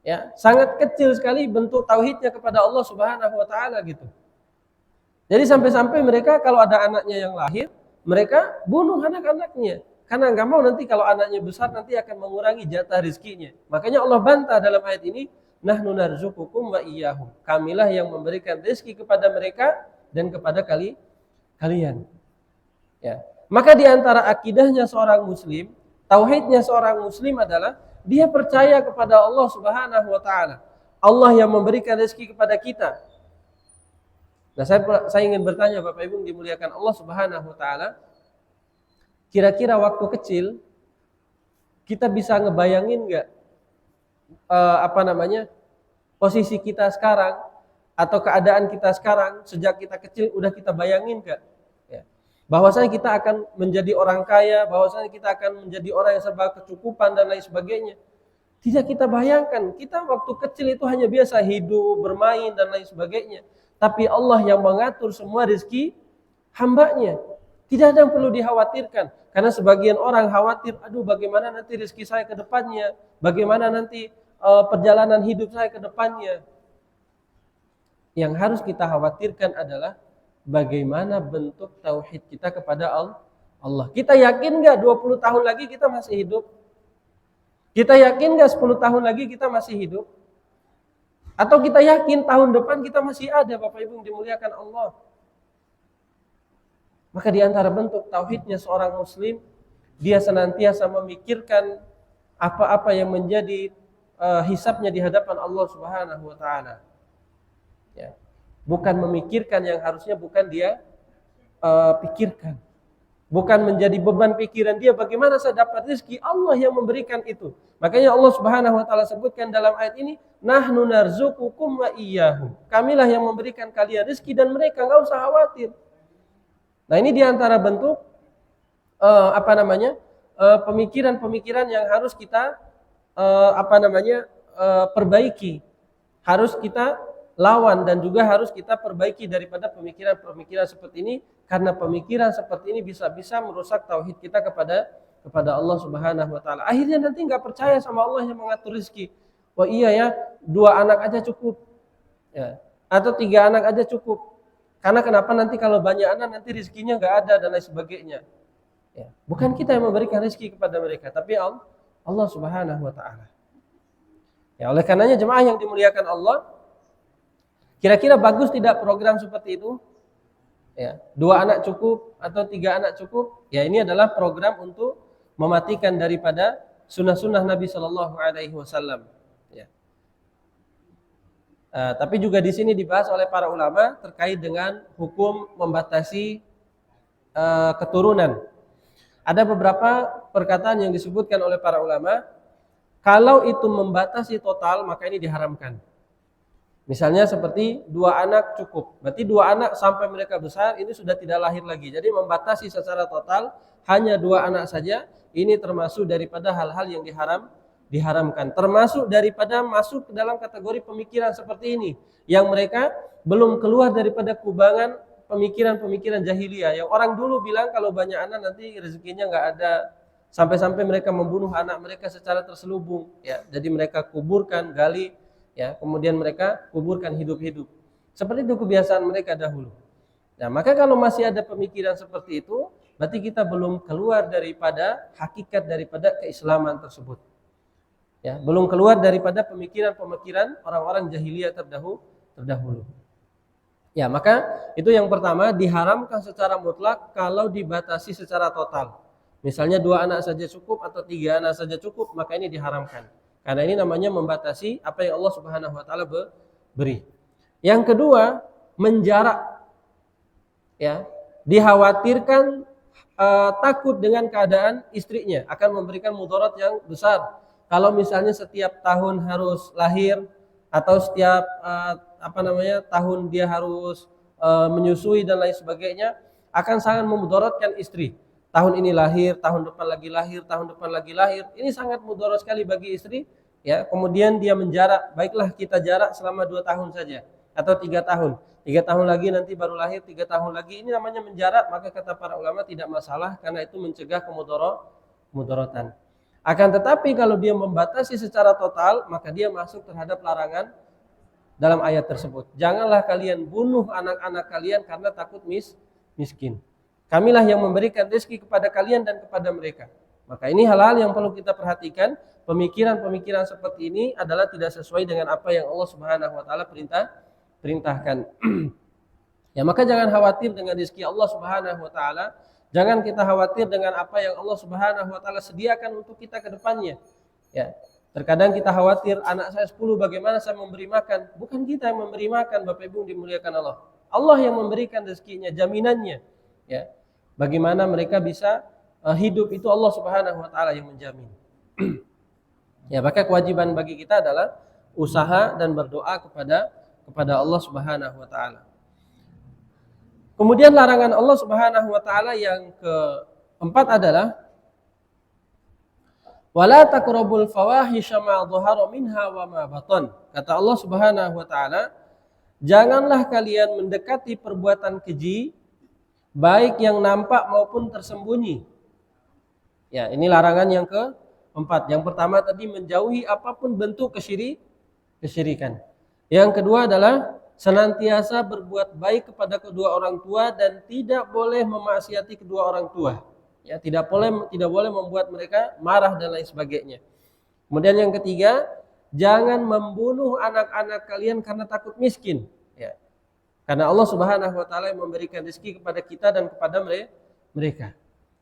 Ya, sangat kecil sekali bentuk tauhidnya kepada Allah Subhanahu wa taala gitu. Jadi sampai-sampai mereka kalau ada anaknya yang lahir, mereka bunuh anak-anaknya. Karena nggak mau nanti kalau anaknya besar nanti akan mengurangi jatah rezekinya. Makanya Allah bantah dalam ayat ini, nahnu narzuqukum wa iyyahum. Kamilah yang memberikan rezeki kepada mereka dan kepada kalian. Ya. Maka di antara akidahnya seorang muslim, tauhidnya seorang muslim adalah dia percaya kepada Allah Subhanahu wa taala. Allah yang memberikan rezeki kepada kita. Nah, saya ingin bertanya Bapak Ibu yang dimuliakan Allah Subhanahu wa taala, kira-kira waktu kecil kita bisa ngebayangin enggak posisi kita sekarang atau keadaan kita sekarang sejak kita kecil udah kita bayangin enggak? Ya. Bahwasanya kita akan menjadi orang kaya, bahwasanya kita akan menjadi orang yang serba kecukupan dan lain sebagainya. Tidak kita bayangkan, kita waktu kecil itu hanya biasa hidup, bermain dan lain sebagainya. Tapi Allah yang mengatur semua rezeki hambanya. Tidak ada yang perlu dikhawatirkan. Karena sebagian orang khawatir, aduh bagaimana nanti rezeki saya ke depannya, bagaimana nanti perjalanan hidup saya ke depannya. Yang harus kita khawatirkan adalah bagaimana bentuk tauhid kita kepada Allah. Kita yakin nggak 20 tahun lagi kita masih hidup? Kita yakin nggak 10 tahun lagi kita masih hidup? Atau kita yakin tahun depan kita masih ada, Bapak Ibu yang dimuliakan Allah? Maka di antara bentuk tauhidnya seorang muslim, dia senantiasa memikirkan apa-apa yang menjadi hisabnya di hadapan Allah Subhanahu wa taala. Ya. Bukan memikirkan yang harusnya bukan dia pikirkan. Bukan menjadi beban pikiran dia bagaimana saya dapat rezeki, Allah yang memberikan itu. Makanya Allah Subhanahu wa taala sebutkan dalam ayat ini, nahnu narzuqukum wa iyyahum. Kamilah yang memberikan kalian rezeki dan mereka, enggak usah khawatir. Nah, ini diantara bentuk pemikiran-pemikiran yang harus kita perbaiki, harus kita lawan dan juga harus kita perbaiki daripada pemikiran-pemikiran seperti ini, karena pemikiran seperti ini bisa merusak tauhid kita kepada Allah Subhanahu wa taala. Akhirnya nanti enggak percaya sama Allah yang mengatur rezeki. Wah iya ya, 2 anak aja cukup. Ya, atau 3 anak aja cukup. Karena kenapa nanti kalau banyak anak nanti rezekinya enggak ada dan lain sebagainya. Ya, bukan kita yang memberikan rezeki kepada mereka, tapi Allah Subhanahu wa taala. Ya, oleh karenanya jemaah yang dimuliakan Allah, kira-kira bagus tidak program seperti itu? Ya, 2 anak cukup atau 3 anak cukup? Ya, ini adalah program untuk mematikan daripada sunnah-sunnah Nabi Shallallahu Alaihi Wasallam. Ya. Tapi juga di sini dibahas oleh para ulama terkait dengan hukum membatasi keturunan. Ada beberapa perkataan yang disebutkan oleh para ulama, kalau itu membatasi total maka ini diharamkan. Misalnya seperti 2 anak cukup, berarti 2 anak sampai mereka besar ini sudah tidak lahir lagi. Jadi membatasi secara total hanya 2 anak saja, ini termasuk daripada hal-hal yang diharamkan. Termasuk daripada masuk ke dalam kategori pemikiran seperti ini, yang mereka belum keluar daripada kubangan pemikiran-pemikiran jahiliyah. Yang orang dulu bilang kalau banyak anak nanti rezekinya nggak ada, sampai-sampai mereka membunuh anak mereka secara terselubung. Ya, jadi mereka kuburkan, gali. Ya, kemudian mereka kuburkan hidup-hidup. Seperti itu kebiasaan mereka dahulu. Nah, maka kalau masih ada pemikiran seperti itu, berarti kita belum keluar daripada hakikat daripada keislaman tersebut. Ya, belum keluar daripada pemikiran-pemikiran orang-orang jahiliyah terdahulu. Ya, maka itu yang pertama, diharamkan secara mutlak kalau dibatasi secara total. Misalnya 2 anak saja cukup atau 3 anak saja cukup, maka ini diharamkan. Karena ini namanya membatasi apa yang Allah Subhanahu wa taala beri. Yang kedua, menjarak. Ya, dikhawatirkan takut dengan keadaan istrinya akan memberikan mudarat yang besar. Kalau misalnya setiap tahun harus lahir atau setiap tahun dia harus menyusui dan lain sebagainya, akan sangat memudaratkan istri. Tahun ini lahir, tahun depan lagi lahir, tahun depan lagi lahir. Ini sangat mudarat sekali bagi istri. Ya, kemudian dia menjarak. Baiklah kita jarak selama 2 tahun saja atau 3 tahun. 3 tahun lagi nanti baru lahir, 3 tahun lagi. Ini namanya menjarak. Maka kata para ulama tidak masalah karena itu mencegah kemudaratan. Akan tetapi kalau dia membatasi secara total, maka dia masuk terhadap larangan dalam ayat tersebut. Janganlah kalian bunuh anak-anak kalian karena takut miskin. Kamilah yang memberikan rezeki kepada kalian dan kepada mereka. Maka ini hal-hal yang perlu kita perhatikan. Pemikiran-pemikiran seperti ini adalah tidak sesuai dengan apa yang Allah Subhanahu wa taala perintahkan. Ya, maka jangan khawatir dengan rezeki Allah Subhanahu wa taala. Jangan kita khawatir dengan apa yang Allah Subhanahu wa taala sediakan untuk kita ke depannya. Ya. Terkadang kita khawatir, anak saya 10 bagaimana saya memberi makan? Bukan kita yang memberi makan, Bapak Ibu dimuliakan Allah. Allah yang memberikan rezekinya, jaminannya. Ya. Bagaimana mereka bisa hidup itu Allah Subhanahu wa taala yang menjamin. Ya, maka kewajiban bagi kita adalah usaha dan berdoa kepada Allah Subhanahu wa taala. Kemudian larangan Allah Subhanahu wa taala yang keempat adalah wala taqrabul fawahisha ma dhahara minha wa ma batan. Kata Allah Subhanahu wa taala, janganlah kalian mendekati perbuatan keji baik yang nampak maupun tersembunyi. Ya, ini larangan yang keempat. Yang pertama tadi menjauhi apapun bentuk kesyirikan. Yang kedua adalah senantiasa berbuat baik kepada kedua orang tua dan tidak boleh memaksiati kedua orang tua. Ya, tidak boleh membuat mereka marah dan lain sebagainya. Kemudian yang ketiga, jangan membunuh anak-anak kalian karena takut miskin. Ya. Karena Allah Subhanahu wa taala yang memberikan rezeki kepada kita dan kepada mereka.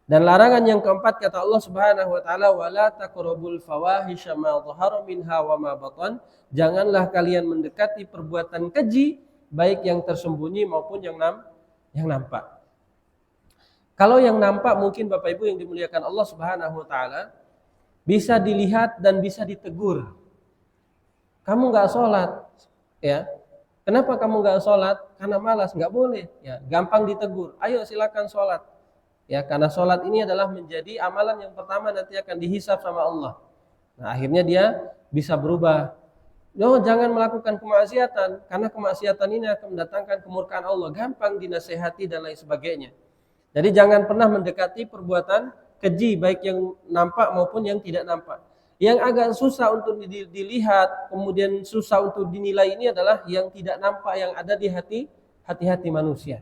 Dan larangan yang keempat kata Allah Subhanahu wa taala wala taqrabul fawahisha ma dhahara minha wa ma batan. Janganlah kalian mendekati perbuatan keji baik yang tersembunyi maupun yang nampak. Kalau yang nampak mungkin Bapak Ibu yang dimuliakan Allah Subhanahu wa taala bisa dilihat dan bisa ditegur. Kamu enggak sholat, ya. Kenapa kamu enggak sholat? Karena malas, enggak boleh. Ya, gampang ditegur. Ayo silakan sholat. Ya, karena sholat ini adalah menjadi amalan yang pertama nanti akan dihisab sama Allah. Nah, akhirnya dia bisa berubah. Jangan melakukan kemaksiatan karena kemaksiatan ini akan mendatangkan kemurkaan Allah. Gampang dinasehati dan lain sebagainya. Jadi jangan pernah mendekati perbuatan keji baik yang nampak maupun yang tidak nampak. Yang agak susah untuk dilihat, kemudian susah untuk dinilai ini adalah yang tidak nampak yang ada di hati manusia.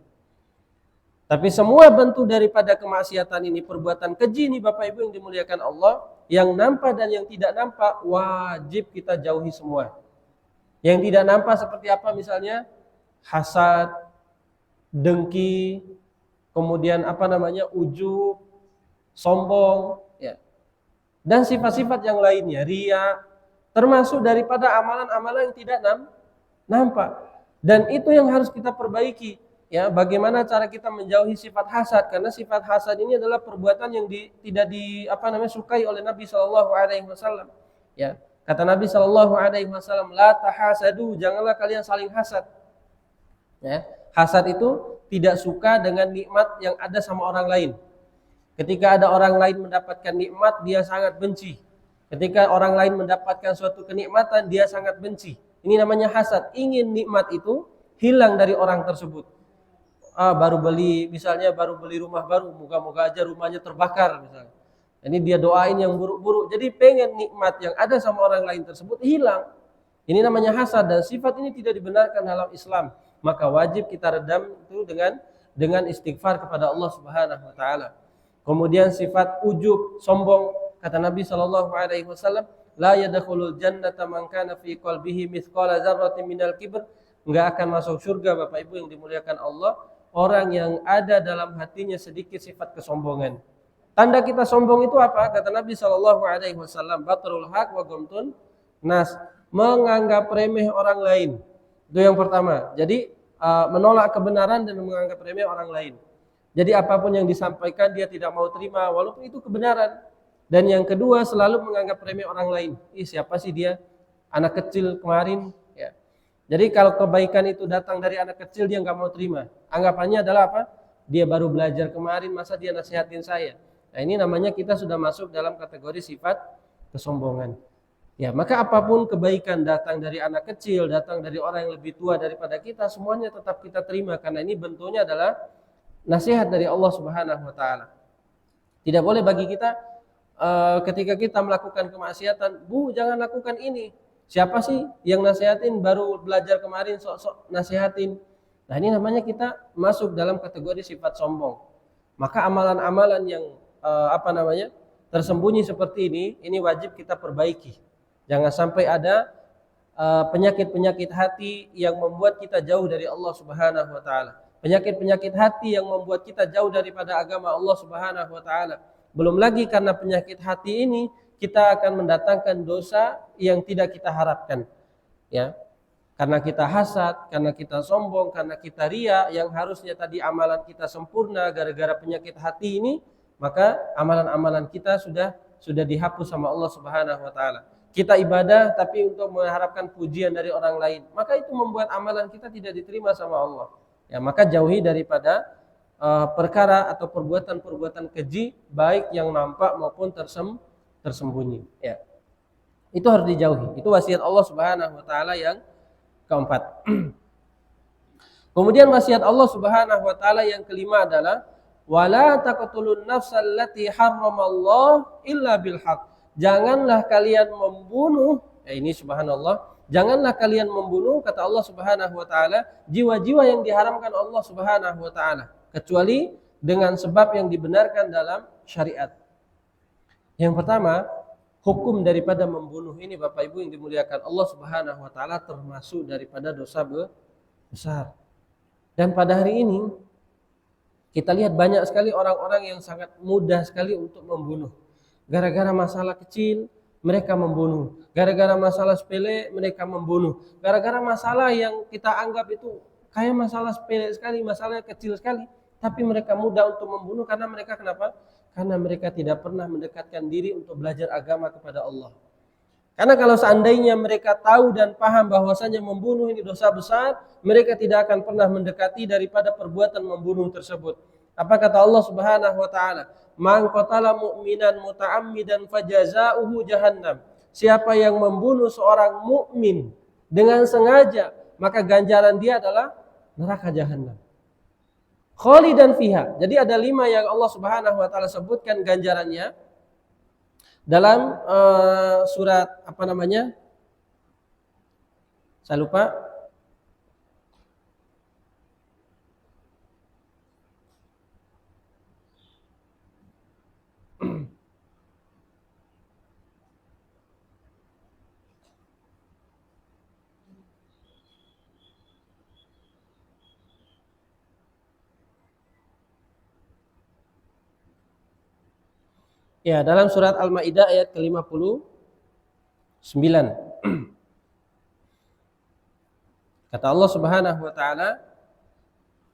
Tapi semua bentuk daripada kemaksiatan ini, perbuatan keji ini Bapak Ibu yang dimuliakan Allah, yang nampak dan yang tidak nampak wajib kita jauhi semua. Yang tidak nampak seperti apa misalnya? Hasad, dengki, kemudian ujub, sombong, ya. Dan sifat-sifat yang lainnya, riya, termasuk daripada amalan-amalan yang tidak nampak. Dan itu yang harus kita perbaiki. Ya, bagaimana cara kita menjauhi sifat hasad? Karena sifat hasad ini adalah perbuatan yang tidak sukai oleh Nabi Shallallahu Alaihi Wasallam. Ya, kata Nabi Shallallahu Alaihi Wasallam, la tahasadu, janganlah kalian saling hasad. Ya, hasad itu tidak suka dengan nikmat yang ada sama orang lain. Ketika ada orang lain mendapatkan nikmat, dia sangat benci. Ketika orang lain mendapatkan suatu kenikmatan, dia sangat benci. Ini namanya hasad. Ingin nikmat itu hilang dari orang tersebut. Baru beli rumah baru, moga-moga aja rumahnya terbakar misalnya. Ini dia doain yang buruk-buruk. Jadi pengen nikmat yang ada sama orang lain tersebut hilang. Ini namanya hasad, dan sifat ini tidak dibenarkan dalam Islam. Maka wajib kita redam itu dengan istighfar kepada Allah Subhanahu wa taala. Kemudian sifat ujub, sombong, kata Nabi Shallallahu Alaihi Wasallam, la yadkhulul jannata man kana fi qalbihi mithqala dzarratin minal kibr, enggak akan masuk surga Bapak Ibu yang dimuliakan Allah orang yang ada dalam hatinya sedikit sifat kesombongan. Tanda kita sombong itu apa? Kata Nabi Shallallahu Alaihi Wasallam, batrul haq wa ghamtun nas, menganggap remeh orang lain. Itu yang pertama. Jadi menolak kebenaran dan menganggap remeh orang lain. Jadi apapun yang disampaikan dia tidak mau terima walaupun itu kebenaran. Dan yang kedua, selalu menganggap remeh orang lain. Siapa sih dia? Anak kecil kemarin, ya. Jadi kalau kebaikan itu datang dari anak kecil, dia nggak mau terima. Anggapannya adalah apa? Dia baru belajar kemarin, masa dia nasihatin saya? Nah, ini namanya kita sudah masuk dalam kategori sifat kesombongan. Ya, maka apapun kebaikan datang dari anak kecil, datang dari orang yang lebih tua daripada kita, semuanya tetap kita terima karena ini bentuknya adalah nasihat dari Allah Subhanahu wa taala. Tidak boleh bagi kita ketika kita melakukan kemaksiatan, Bu, jangan lakukan ini. Siapa sih yang nasihatin, baru belajar kemarin sok-sok nasihatin. Nah, ini namanya kita masuk dalam kategori sifat sombong. Maka amalan-amalan yang tersembunyi seperti ini wajib kita perbaiki. Jangan sampai ada penyakit-penyakit hati yang membuat kita jauh dari Allah Subhanahu wa taala. Penyakit-penyakit hati yang membuat kita jauh daripada agama Allah Subhanahu wa taala. Belum lagi karena penyakit hati ini kita akan mendatangkan dosa yang tidak kita harapkan. Ya. Karena kita hasad, karena kita sombong, karena kita ria, yang harusnya tadi amalan kita sempurna gara-gara penyakit hati ini, maka amalan-amalan kita sudah dihapus sama Allah Subhanahu wa taala. Kita ibadah tapi untuk mengharapkan pujian dari orang lain, maka itu membuat amalan kita tidak diterima sama Allah. Ya, maka jauhi daripada perkara atau perbuatan-perbuatan keji, baik yang nampak maupun tersembunyi. Ya. Itu harus dijauhi. Itu wasiat Allah Subhanahu wa taala yang keempat. Kemudian wasiat Allah Subhanahu wa taala yang kelima adalah wala taqtulun nafsal lati harramallah illa bil haqq. Janganlah kalian membunuh, ini subhanallah, janganlah kalian membunuh, kata Allah Subhanahu wa taala, jiwa-jiwa yang diharamkan Allah Subhanahu wa taala, kecuali dengan sebab yang dibenarkan dalam syariat. Yang pertama, hukum daripada membunuh ini Bapak Ibu yang dimuliakan Allah Subhanahu wa taala termasuk daripada dosa besar. Dan pada hari ini kita lihat banyak sekali orang-orang yang sangat mudah sekali untuk membunuh. Gara-gara masalah kecil mereka membunuh. Gara-gara masalah sepele mereka membunuh. Gara-gara masalah yang kita anggap itu kayak masalah sepele sekali, masalah kecil sekali, tapi mereka mudah untuk membunuh karena mereka kenapa? Karena mereka tidak pernah mendekatkan diri untuk belajar agama kepada Allah. Karena kalau seandainya mereka tahu dan paham bahwasanya membunuh ini dosa besar, mereka tidak akan pernah mendekati daripada perbuatan membunuh tersebut. Apa kata Allah Subhanahu wa taala? Man qatala mu'minan muta'ammidan fajazaohu jahannam. Siapa yang membunuh seorang mukmin dengan sengaja, maka ganjaran dia adalah neraka jahanam. Khalidan fiha. Jadi ada 5 yang Allah Subhanahu wa taala sebutkan ganjarannya dalam surat apa namanya? Saya lupa. Ya, dalam surat Al-Maidah ayat ke-59. Kata Allah Subhanahu wa taala,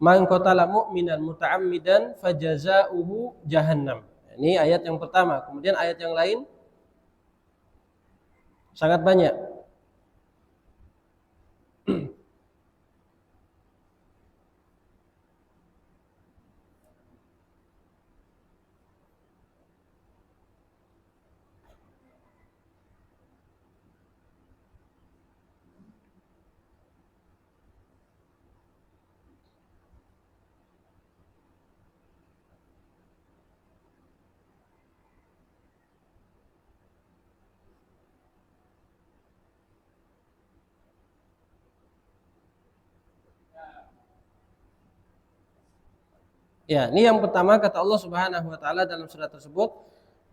"Man qatala mu'minan muta'ammidan fajaza'uhu jahannam." Ini ayat yang pertama. Kemudian ayat yang lain sangat banyak. Ya, ini yang pertama kata Allah Subhanahu wa taala dalam surat tersebut,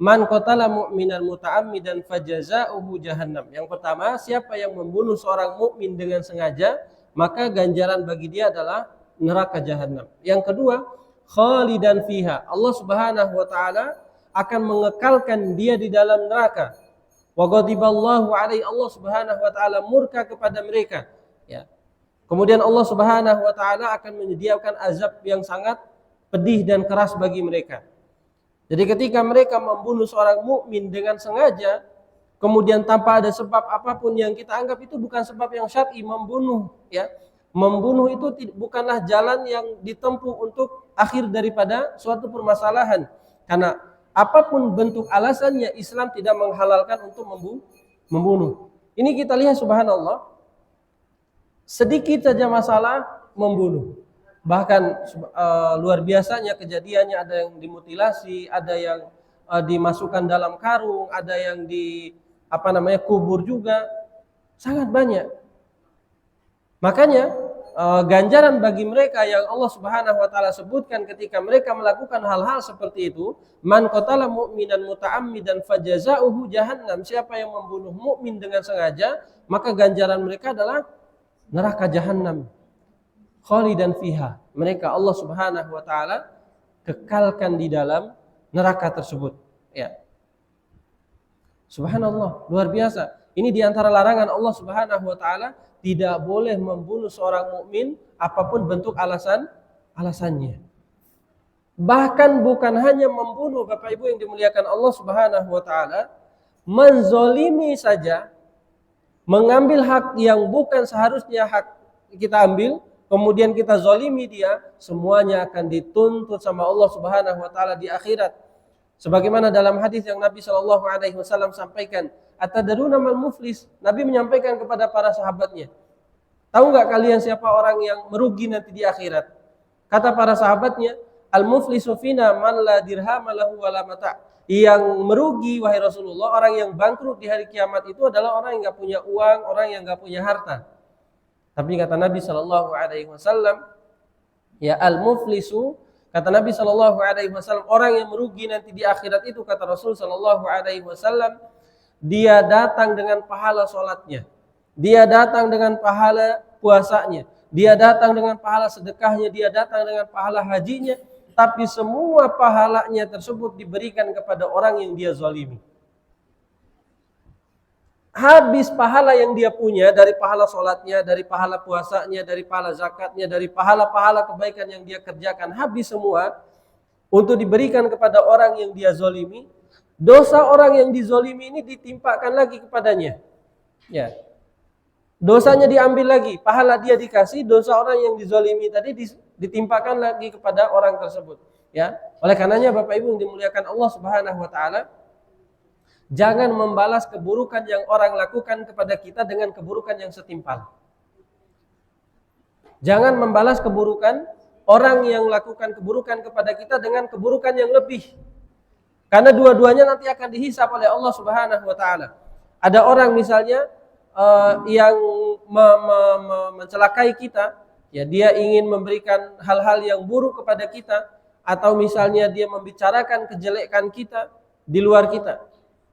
man qatala mu'minan muta'ammidan fajaza'uhu jahannam. Yang pertama, siapa yang membunuh seorang mukmin dengan sengaja, maka ganjaran bagi dia adalah neraka jahanam. Yang kedua, khalidan fiha. Allah Subhanahu wa taala akan mengekalkan dia di dalam neraka. Wa ghadiballahu alaihi, Allah Subhanahu wa taala murka kepada mereka. Ya. Kemudian Allah Subhanahu wa taala akan menyediakan azab yang sangat pedih dan keras bagi mereka. Jadi ketika mereka membunuh seorang mukmin dengan sengaja, kemudian tanpa ada sebab apapun yang kita anggap itu bukan sebab yang syar'i membunuh, ya. Membunuh itu bukanlah jalan yang ditempuh untuk akhir daripada suatu permasalahan. Karena apapun bentuk alasannya, Islam tidak menghalalkan untuk membunuh. Ini kita lihat subhanallah, sedikit saja masalah membunuh. Bahkan luar biasanya kejadiannya, ada yang dimutilasi, ada yang dimasukkan dalam karung, ada yang kubur juga, sangat banyak. Makanya ganjaran bagi mereka yang Allah Subhanahu wa taala sebutkan ketika mereka melakukan hal-hal seperti itu, man qatala mu'minan muta'ammidan fajaza'uhu jahannam, siapa yang membunuh mukmin dengan sengaja, maka ganjaran mereka adalah neraka jahanam. Khalidan fiha, mereka Allah Subhanahu wa taala kekalkan di dalam neraka tersebut, ya. Subhanallah, luar biasa. Ini diantara larangan Allah Subhanahu wa taala, tidak boleh membunuh seorang mukmin apapun bentuk alasannya. Bahkan bukan hanya membunuh, Bapak Ibu yang dimuliakan Allah Subhanahu wa taala, menzolimi saja, mengambil hak yang bukan seharusnya hak kita ambil, kemudian kita zolimi dia, semuanya akan dituntut sama Allah Subhanahu wa taala di akhirat. Sebagaimana dalam hadis yang Nabi Shallallahu alaihi wasallam sampaikan, atadruna mal muflis? Nabi menyampaikan kepada para sahabatnya, tahu enggak kalian siapa orang yang merugi nanti di akhirat? Kata para sahabatnya, al muflisu fina man la dirham lahu wala mata'. Yang merugi wahai Rasulullah, orang yang bangkrut di hari kiamat itu adalah orang yang enggak punya uang, orang yang enggak punya harta. Tapi kata Nabi Shallallahu alaihi wasallam, ya al-muflisu, kata Nabi Shallallahu alaihi wasallam, orang yang merugi nanti di akhirat itu, kata Rasul Shallallahu alaihi wasallam, dia datang dengan pahala sholatnya, dia datang dengan pahala puasanya, dia datang dengan pahala sedekahnya, dia datang dengan pahala hajinya, tapi semua pahalanya tersebut diberikan kepada orang yang dia zalimi. Habis pahala yang dia punya dari pahala sholatnya, dari pahala puasanya, dari pahala zakatnya, dari pahala-pahala kebaikan yang dia kerjakan, habis semua untuk diberikan kepada orang yang dia zolimi. Dosa orang yang dizolimi ini ditimpakan lagi kepadanya, ya. Dosanya diambil lagi, pahala dia dikasih, dosa orang yang dizolimi tadi ditimpakan lagi kepada orang tersebut, ya. Oleh karenanya Bapak Ibu yang dimuliakan Allah Subhanahu wa taala, jangan membalas keburukan yang orang lakukan kepada kita dengan keburukan yang setimpal. Jangan membalas keburukan orang yang lakukan keburukan kepada kita dengan keburukan yang lebih. Karena dua-duanya nanti akan dihisab oleh Allah Subhanahu wa taala. Ada orang misalnya yang mencelakai kita, ya, dia ingin memberikan hal-hal yang buruk kepada kita, atau misalnya dia membicarakan kejelekan kita di luar kita.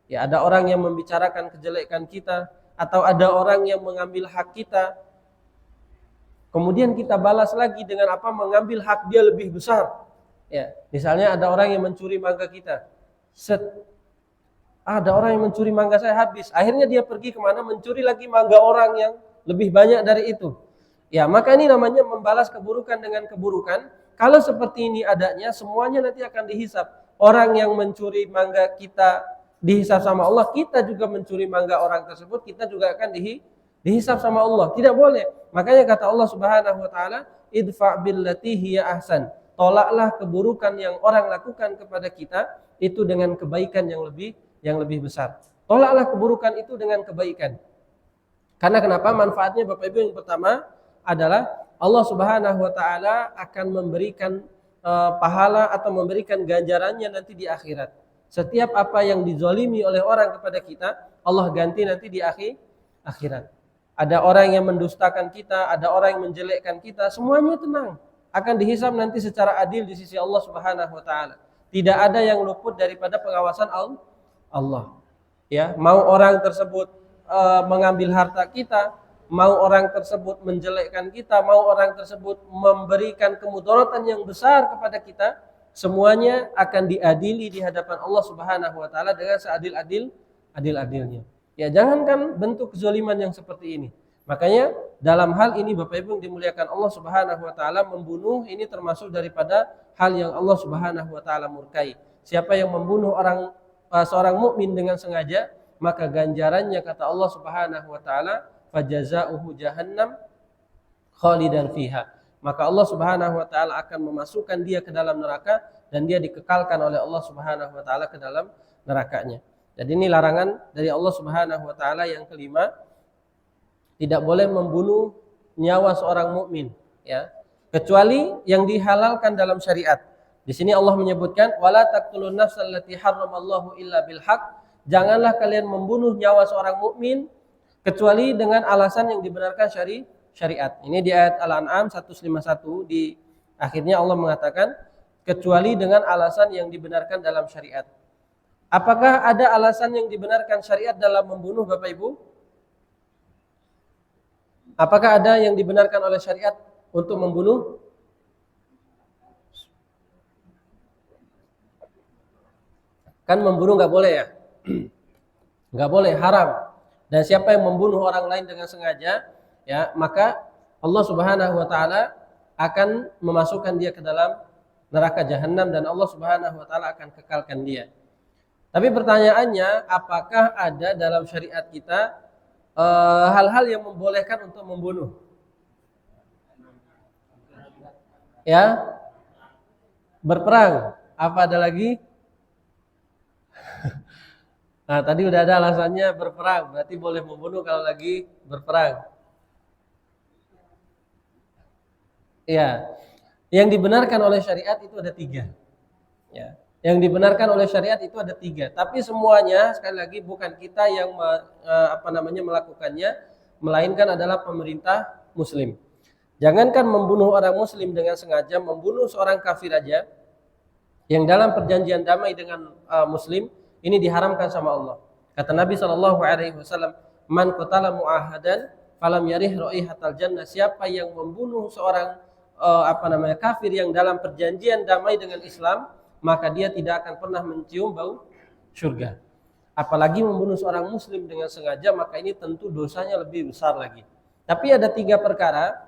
Ya, ada orang yang membicarakan kejelekan kita, atau ada orang yang mengambil hak kita. Kemudian kita balas lagi dengan apa? Mengambil hak dia lebih besar. Ya, misalnya ada orang yang mencuri mangga kita. Set, Ada orang yang mencuri mangga saya habis. Akhirnya dia pergi kemana? Mencuri lagi mangga orang yang lebih banyak dari itu. Ya, maka ini namanya membalas keburukan dengan keburukan. Kalau seperti ini adanya, semuanya nanti akan dihisap. Orang yang mencuri mangga kita dihisap sama Allah, kita juga mencuri mangga orang tersebut, kita juga akan dihisap sama Allah. Tidak boleh. Makanya kata Allah Subhanahu wa taala, idfa billati hiya ahsan. Tolaklah keburukan yang orang lakukan kepada kita itu dengan kebaikan yang lebih besar. Tolaklah keburukan itu dengan kebaikan. Karena kenapa? Manfaatnya Bapak Ibu yang pertama adalah Allah Subhanahu wa taala akan memberikan pahala atau memberikan ganjarannya nanti di akhirat. Setiap apa yang dizalimi oleh orang kepada kita, Allah ganti nanti di akhirat. Ada orang yang mendustakan kita, ada orang yang menjelekkan kita, semuanya tenang, akan dihisab nanti secara adil di sisi Allah Subhanahu wa taala. Tidak ada yang luput daripada pengawasan Allah. Ya, mau orang tersebut mengambil harta kita, mau orang tersebut menjelekkan kita, mau orang tersebut memberikan kemudaratan yang besar kepada kita, semuanya akan diadili di hadapan Allah Subhanahu wa taala dengan seadil-adilnya. Ya, jangankan bentuk kezaliman yang seperti ini. Makanya dalam hal ini Bapak Ibu yang dimuliakan Allah Subhanahu wa taala, membunuh ini termasuk daripada hal yang Allah Subhanahu wa taala murkai. Siapa yang membunuh seorang mukmin dengan sengaja, maka ganjarannya kata Allah Subhanahu wa taala, fajazauhu jahannam khalidan fiha. Maka Allah Subhanahu wa taala akan memasukkan dia ke dalam neraka dan dia dikekalkan oleh Allah Subhanahu wa taala ke dalam nerakanya. Jadi ini larangan dari Allah Subhanahu wa taala yang kelima, tidak boleh membunuh nyawa seorang mukmin, ya, kecuali yang dihalalkan dalam syariat. Di sini Allah menyebutkan wala taqtulun nafsal lati harramallahu illa bil haqq. Janganlah kalian membunuh nyawa seorang mukmin kecuali dengan alasan yang dibenarkan syariat. Ini di ayat Al-An'am 151, di akhirnya Allah mengatakan kecuali dengan alasan yang dibenarkan dalam syariat. Apakah ada alasan yang dibenarkan syariat dalam membunuh Bapak Ibu? Apakah ada yang dibenarkan oleh syariat untuk membunuh? Kan membunuh nggak boleh ya? Nggak boleh, haram. Dan siapa yang membunuh orang lain dengan sengaja, ya, maka Allah Subhanahu wa taala akan memasukkan dia ke dalam neraka jahanam dan Allah Subhanahu wa taala akan kekalkan dia. Tapi pertanyaannya, apakah ada dalam syariat kita hal-hal yang membolehkan untuk membunuh? Ya, berperang. Apa ada lagi? Nah, tadi udah ada alasannya berperang, berarti boleh membunuh kalau lagi berperang. Ya, yang dibenarkan oleh syariat itu ada 3. Ya, yang dibenarkan oleh syariat itu ada 3. Tapi semuanya sekali lagi bukan kita yang melakukannya, melainkan adalah pemerintah Muslim. Jangankan membunuh orang Muslim dengan sengaja, membunuh seorang kafir aja yang dalam perjanjian damai dengan Muslim, ini diharamkan sama Allah. Kata Nabi SAW, man qatala mu'ahadan falam yarih raihatal jannah. Siapa yang membunuh seorang kafir yang dalam perjanjian damai dengan Islam, maka dia tidak akan pernah mencium bau surga. Apalagi membunuh seorang muslim dengan sengaja, maka ini tentu dosanya lebih besar lagi. Tapi ada 3 perkara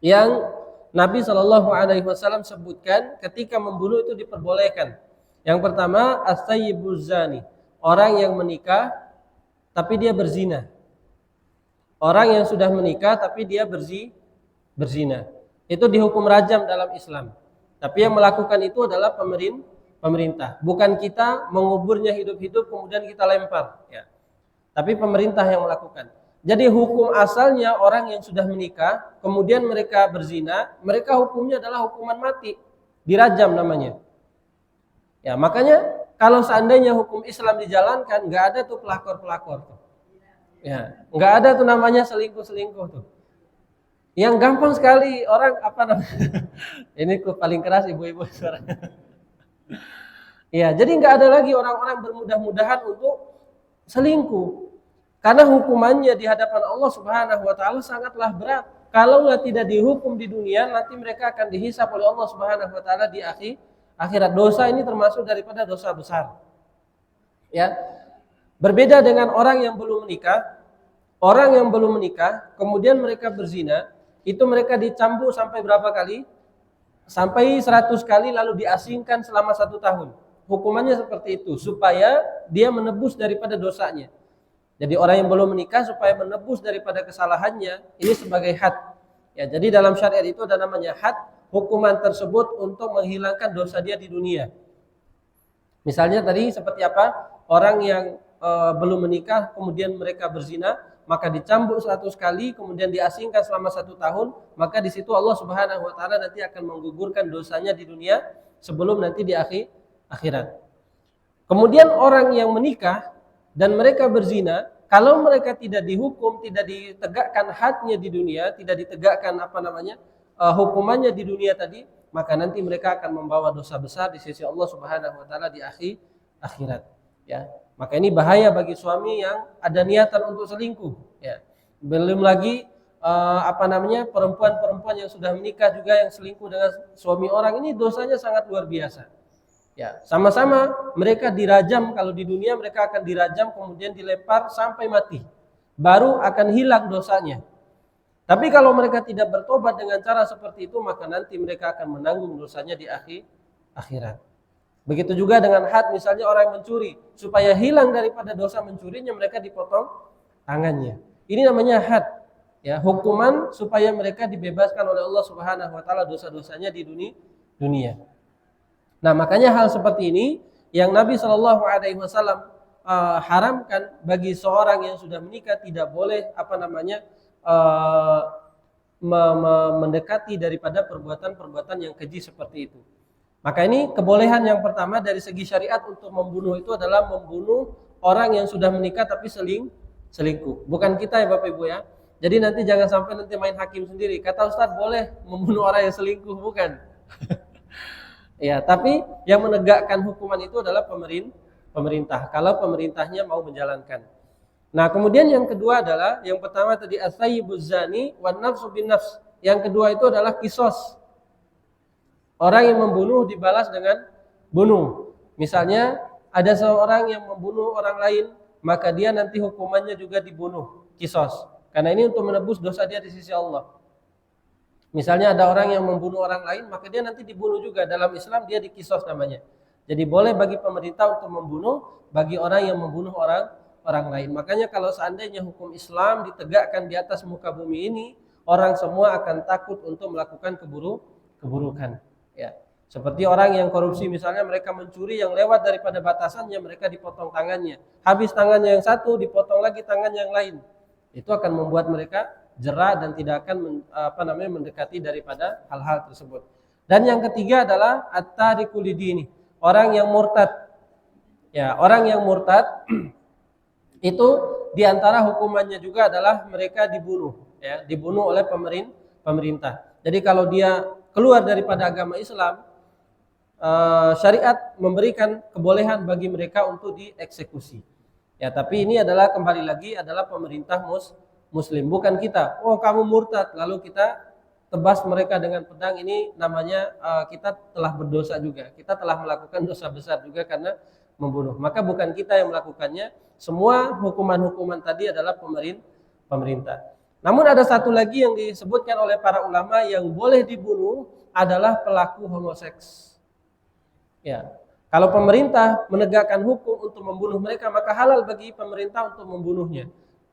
yang Nabi SAW sebutkan ketika membunuh itu diperbolehkan. Yang pertama, as-sayyibuz zani, orang yang menikah tapi dia berzina. Orang yang sudah menikah tapi dia berzina. Itu dihukum rajam dalam Islam. Tapi yang melakukan itu adalah pemerintah. Bukan kita menguburnya hidup-hidup kemudian kita lempar, ya. Tapi pemerintah yang melakukan. Jadi hukum asalnya orang yang sudah menikah kemudian mereka berzina, mereka hukumnya adalah hukuman mati, dirajam namanya. Ya, makanya kalau seandainya hukum Islam dijalankan, nggak ada tuh pelakor-pelakor tuh. Ya, nggak ada tuh namanya selingkuh-selingkuh tuh. Yang gampang sekali orang ini paling keras ibu-ibu suaranya. Ya, jadi nggak ada lagi orang-orang bermudah-mudahan untuk selingkuh. Karena hukumannya di hadapan Allah Subhanahu wa taala sangatlah berat. Kalau tidak dihukum di dunia, nanti mereka akan dihisap oleh Allah Subhanahu wa taala di akhirat. Dosa ini termasuk daripada dosa besar. Ya. Berbeda dengan orang yang belum menikah. Orang yang belum menikah kemudian mereka berzina, itu mereka dicambuk sampai berapa kali? Sampai 100 kali lalu diasingkan selama 1 tahun. Hukumannya seperti itu supaya dia menebus daripada dosanya. Jadi orang yang belum menikah supaya menebus daripada kesalahannya, ini sebagai had. Ya, jadi dalam syariat itu ada namanya had, hukuman tersebut untuk menghilangkan dosa dia di dunia. Misalnya tadi seperti apa? Orang yang belum menikah kemudian mereka berzina, maka dicambuk 100 kali kemudian diasingkan selama 1 tahun, maka di situ Allah Subhanahu wa taala nanti akan menggugurkan dosanya di dunia sebelum nanti di akhirat. Kemudian orang yang menikah dan mereka berzina, kalau mereka tidak dihukum, tidak ditegakkan hadnya di dunia, tidak ditegakkan hukumannya di dunia tadi, maka nanti mereka akan membawa dosa besar di sisi Allah Subhanahu wa taala di akhirat, ya. Maka ini bahaya bagi suami yang ada niatan untuk selingkuh, ya. Belum lagi perempuan-perempuan yang sudah menikah juga yang selingkuh dengan suami orang, ini dosanya sangat luar biasa. Ya, sama-sama mereka dirajam. Kalau di dunia mereka akan dirajam kemudian dilempar sampai mati, baru akan hilang dosanya. Tapi kalau mereka tidak bertobat dengan cara seperti itu, maka nanti mereka akan menanggung dosanya di akhirat. Begitu juga dengan had, misalnya orang yang mencuri, supaya hilang daripada dosa mencurinya mereka dipotong tangannya. Ini namanya had, ya, hukuman supaya mereka dibebaskan oleh Allah Subhanahu wa taala dosa-dosanya di dunia. Nah, makanya hal seperti ini yang Nabi Shallallahu alaihi wasallam haramkan bagi seorang yang sudah menikah, tidak boleh mendekati daripada perbuatan-perbuatan yang keji seperti itu. Maka ini kebolehan yang pertama dari segi syariat untuk membunuh itu adalah membunuh orang yang sudah menikah tapi selingkuh. Bukan kita ya Bapak Ibu ya. Jadi nanti jangan sampai nanti main hakim sendiri. Kata Ustadz boleh membunuh orang yang selingkuh, bukan. Ya, tapi yang menegakkan hukuman itu adalah pemerintah. Kalau pemerintahnya mau menjalankan. Nah, kemudian yang kedua adalah, yang pertama tadi as-sayyibuz zani wan nafsu bin nafs. Yang kedua itu adalah kisos. Orang yang membunuh dibalas dengan bunuh. Misalnya ada seorang yang membunuh orang lain, maka dia nanti hukumannya juga dibunuh, kisos. Karena ini untuk menebus dosa dia di sisi Allah. Misalnya ada orang yang membunuh orang lain, maka dia nanti dibunuh juga. Dalam Islam dia dikisos namanya. Jadi boleh bagi pemerintah untuk membunuh bagi orang yang membunuh orang lain. Makanya kalau seandainya hukum Islam ditegakkan di atas muka bumi ini, orang semua akan takut untuk melakukan keburukan. Ya, seperti orang yang korupsi, misalnya mereka mencuri yang lewat daripada batasannya, mereka dipotong tangannya. Habis tangannya yang satu, dipotong lagi tangan yang lain. Itu akan membuat mereka jera dan tidak akan mendekati daripada hal-hal tersebut. Dan yang ketiga adalah at-tariku lidini, orang yang murtad. Ya, orang yang murtad itu diantara hukumannya juga adalah mereka dibunuh, ya, dibunuh oleh pemerintah. Jadi kalau dia keluar daripada agama Islam, syariat memberikan kebolehan bagi mereka untuk dieksekusi. Ya, tapi ini adalah kembali lagi adalah pemerintah Muslim, bukan kita. Oh, kamu murtad, lalu kita tebas mereka dengan pedang. Ini namanya kita telah berdosa juga. Kita telah melakukan dosa besar juga karena membunuh. Maka bukan kita yang melakukannya. Semua hukuman-hukuman tadi adalah pemerintah. Namun ada satu lagi yang disebutkan oleh para ulama yang boleh dibunuh adalah pelaku homoseks. Ya, kalau pemerintah menegakkan hukum untuk membunuh mereka, maka halal bagi pemerintah untuk membunuhnya.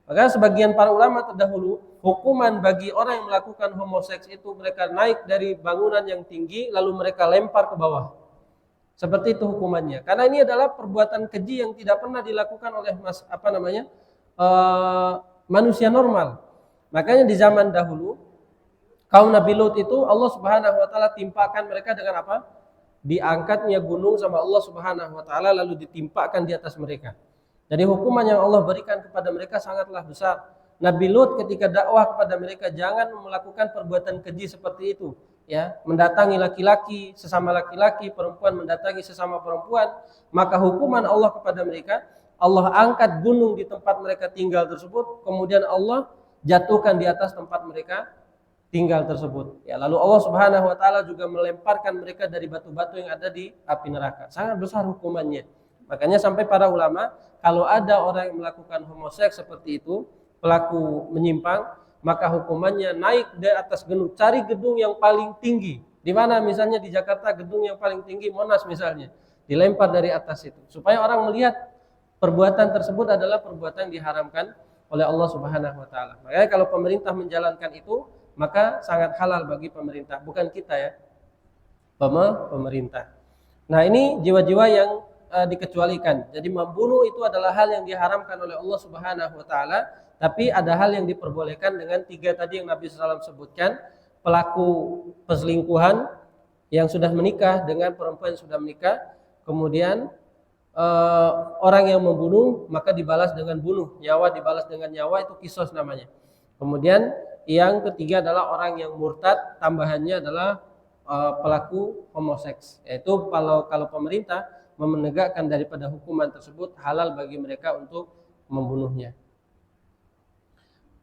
Maka sebagian para ulama terdahulu, hukuman bagi orang yang melakukan homoseks itu mereka naik dari bangunan yang tinggi lalu mereka lempar ke bawah. Seperti itu hukumannya. Karena ini adalah perbuatan keji yang tidak pernah dilakukan oleh manusia normal. Makanya di zaman dahulu kaum Nabi Lut itu Allah Subhanahu wa taala timpakan mereka dengan apa? Diangkatnya gunung sama Allah Subhanahu wa taala lalu ditimpakan di atas mereka. Jadi hukuman yang Allah berikan kepada mereka sangatlah besar. Nabi Lut ketika dakwah kepada mereka jangan melakukan perbuatan keji seperti itu, ya, mendatangi laki-laki sesama laki-laki, perempuan mendatangi sesama perempuan, maka hukuman Allah kepada mereka, Allah angkat gunung di tempat mereka tinggal tersebut, kemudian Allah jatuhkan di atas tempat mereka tinggal tersebut. Ya, lalu Allah Subhanahu wa taala juga melemparkan mereka dari batu-batu yang ada di api neraka. Sangat besar hukumannya. Makanya sampai para ulama, kalau ada orang yang melakukan homoseks seperti itu, pelaku menyimpang, maka hukumannya naik di atas gedung, cari gedung yang paling tinggi. Di mana misalnya di Jakarta gedung yang paling tinggi Monas misalnya, dilempar dari atas itu, supaya orang melihat perbuatan tersebut adalah perbuatan yang diharamkan oleh Allah Subhanahu wa taala. Makanya kalau pemerintah menjalankan itu, maka sangat halal bagi pemerintah, bukan kita ya. Pemerintah. Nah, ini jiwa-jiwa yang dikecualikan. Jadi membunuh itu adalah hal yang diharamkan oleh Allah Subhanahu wa taala, tapi ada hal yang diperbolehkan dengan 3 tadi yang Nabi SAW sebutkan, pelaku perselingkuhan yang sudah menikah dengan perempuan yang sudah menikah, kemudian orang yang membunuh maka dibalas dengan bunuh, nyawa dibalas dengan nyawa, itu kisos namanya. Kemudian yang ketiga adalah orang yang murtad, tambahannya adalah pelaku homoseks. Yaitu kalau pemerintah menegakkan daripada hukuman tersebut, halal bagi mereka untuk membunuhnya.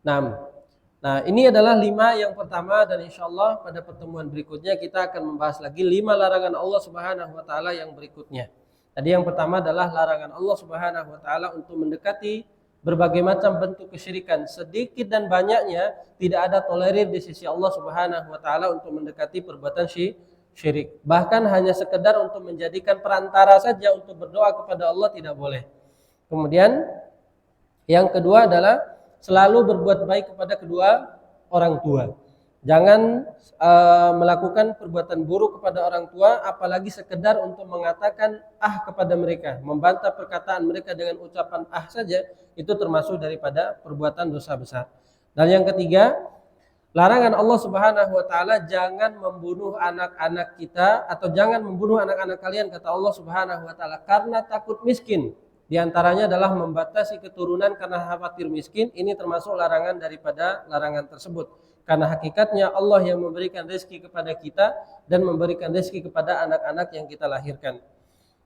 Nah, ini adalah 5 yang pertama, dan insyaallah pada pertemuan berikutnya kita akan membahas lagi 5 larangan Allah Subhanahu wa taala yang berikutnya. Tadi yang pertama adalah larangan Allah Subhanahu wa taala untuk mendekati berbagai macam bentuk kesyirikan, sedikit dan banyaknya tidak ada tolerir di sisi Allah Subhanahu wa taala untuk mendekati perbuatan syirik. Bahkan hanya sekedar untuk menjadikan perantara saja untuk berdoa kepada Allah tidak boleh. Kemudian yang kedua adalah selalu berbuat baik kepada kedua orang tua. Jangan melakukan perbuatan buruk kepada orang tua, apalagi sekedar untuk mengatakan kepada mereka, membantah perkataan mereka dengan ucapan saja, itu termasuk daripada perbuatan dosa besar. Dan yang ketiga, larangan Allah Subhanahu wa taala, jangan membunuh anak-anak kita, atau jangan membunuh anak-anak kalian, kata Allah Subhanahu wa taala, karena takut miskin. Di antaranya adalah membatasi keturunan karena khawatir miskin. Ini termasuk larangan daripada larangan tersebut. Karena hakikatnya Allah yang memberikan rezeki kepada kita dan memberikan rezeki kepada anak-anak yang kita lahirkan.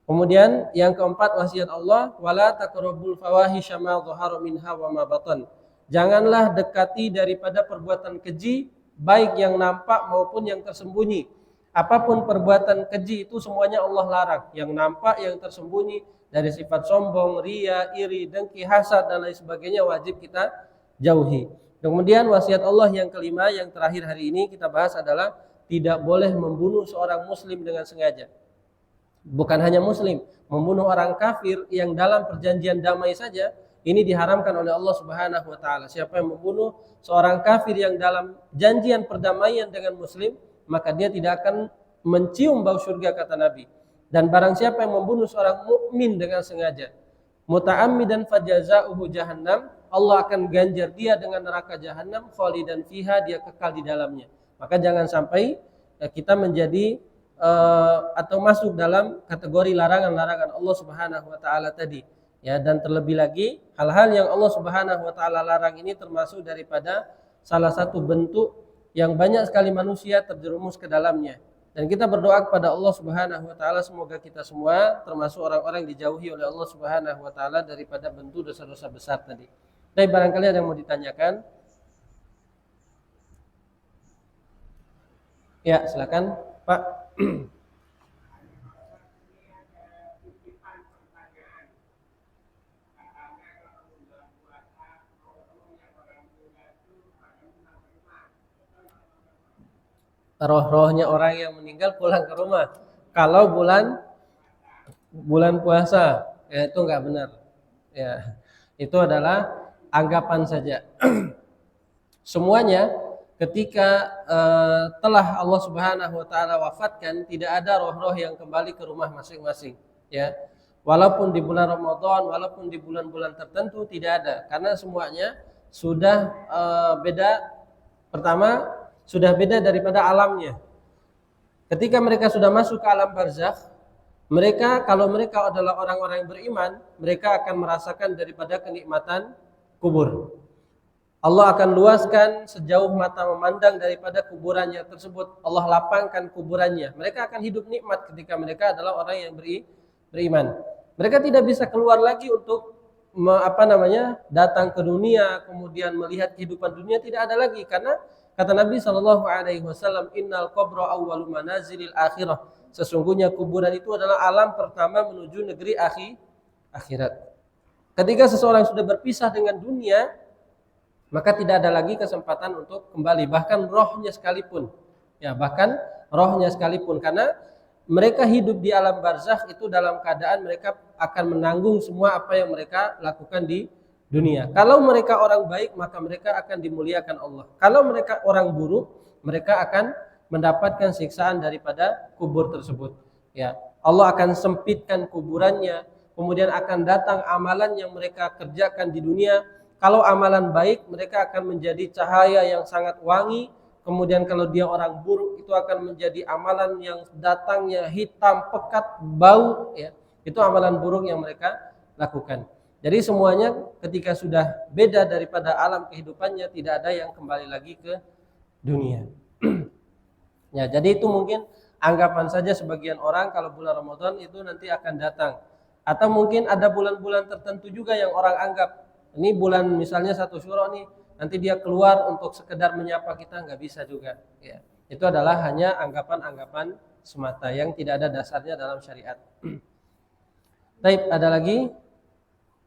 Kemudian yang keempat, wasiat Allah, wala taqrabul fawahisha ma dhahara minha wa ma batan. Janganlah dekati daripada perbuatan keji, baik yang nampak maupun yang tersembunyi. Apapun perbuatan keji itu semuanya Allah larang, yang nampak, yang tersembunyi, dari sifat sombong, ria, iri, dengki, hasad dan lain sebagainya wajib kita jauhi. Kemudian wasiat Allah yang kelima, yang terakhir hari ini kita bahas adalah tidak boleh membunuh seorang muslim dengan sengaja. Bukan hanya muslim, membunuh orang kafir yang dalam perjanjian damai saja, ini diharamkan oleh Allah Subhanahu wa taala. Siapa yang membunuh seorang kafir yang dalam janjian perdamaian dengan muslim, maka dia tidak akan mencium bau surga, kata Nabi. Dan barang siapa yang membunuh seorang mukmin dengan sengaja, muta'ammidan fajaza'uhu jahannam, Allah akan ganjar dia dengan neraka jahanam, khalidan fiha, dia kekal di dalamnya. Maka jangan sampai kita menjadi atau masuk dalam kategori larangan-larangan Allah Subhanahu wa taala tadi. Ya, dan terlebih lagi hal-hal yang Allah Subhanahu wa taala larang ini termasuk daripada salah satu bentuk yang banyak sekali manusia terjerumus ke dalamnya. Dan kita berdoa kepada Allah Subhanahu wa taala semoga kita semua termasuk orang-orang yang dijauhi oleh Allah Subhanahu wa taala daripada bentuk dosa-dosa besar tadi. Tapi barangkali ada yang mau ditanyakan? Ya, silakan, Pak. Roh-rohnya orang yang meninggal pulang ke rumah. Kalau bulan puasa, ya itu enggak benar. Ya, itu adalah anggapan saja. Semuanya ketika telah Allah Subhanahu wa taala wafatkan, tidak ada roh-roh yang kembali ke rumah masing-masing, ya. Walaupun di bulan Ramadan, walaupun di bulan-bulan tertentu tidak ada, karena semuanya sudah beda. Pertama, sudah beda daripada alamnya. Ketika mereka sudah masuk ke alam barzakh, kalau mereka adalah orang-orang yang beriman, mereka akan merasakan daripada kenikmatan kubur. Allah akan luaskan sejauh mata memandang daripada kuburannya tersebut. Allah lapangkan kuburannya. Mereka akan hidup nikmat ketika mereka adalah orang yang beriman. Mereka tidak bisa keluar lagi untuk datang ke dunia, kemudian melihat kehidupan dunia, tidak ada lagi, karena kata Nabi SAW, innal qabra awwalu manazilil akhirah. Sesungguhnya kuburan itu adalah alam pertama menuju negeri akhirat. Ketika seseorang sudah berpisah dengan dunia, maka tidak ada lagi kesempatan untuk kembali, bahkan rohnya sekalipun. Ya, bahkan rohnya sekalipun, karena mereka hidup di alam barzakh itu dalam keadaan mereka akan menanggung semua apa yang mereka lakukan di dunia. Kalau mereka orang baik, maka mereka akan dimuliakan Allah. Kalau mereka orang buruk, mereka akan mendapatkan siksaan daripada kubur tersebut. Ya, Allah akan sempitkan kuburannya, kemudian akan datang amalan yang mereka kerjakan di dunia. Kalau amalan baik, mereka akan menjadi cahaya yang sangat wangi. Kemudian kalau dia orang buruk, itu akan menjadi amalan yang datangnya hitam, pekat, bau. Ya, itu amalan buruk yang mereka lakukan. Jadi semuanya ketika sudah beda daripada alam kehidupannya, tidak ada yang kembali lagi ke dunia. Ya, jadi itu mungkin anggapan saja sebagian orang kalau bulan Ramadan itu nanti akan datang. Atau mungkin ada bulan-bulan tertentu juga yang orang anggap ini bulan misalnya 1 Syuro nih, nanti dia keluar untuk sekedar menyapa kita, nggak bisa juga. Ya, itu adalah hanya anggapan-anggapan semata yang tidak ada dasarnya dalam syariat. Baik, ada lagi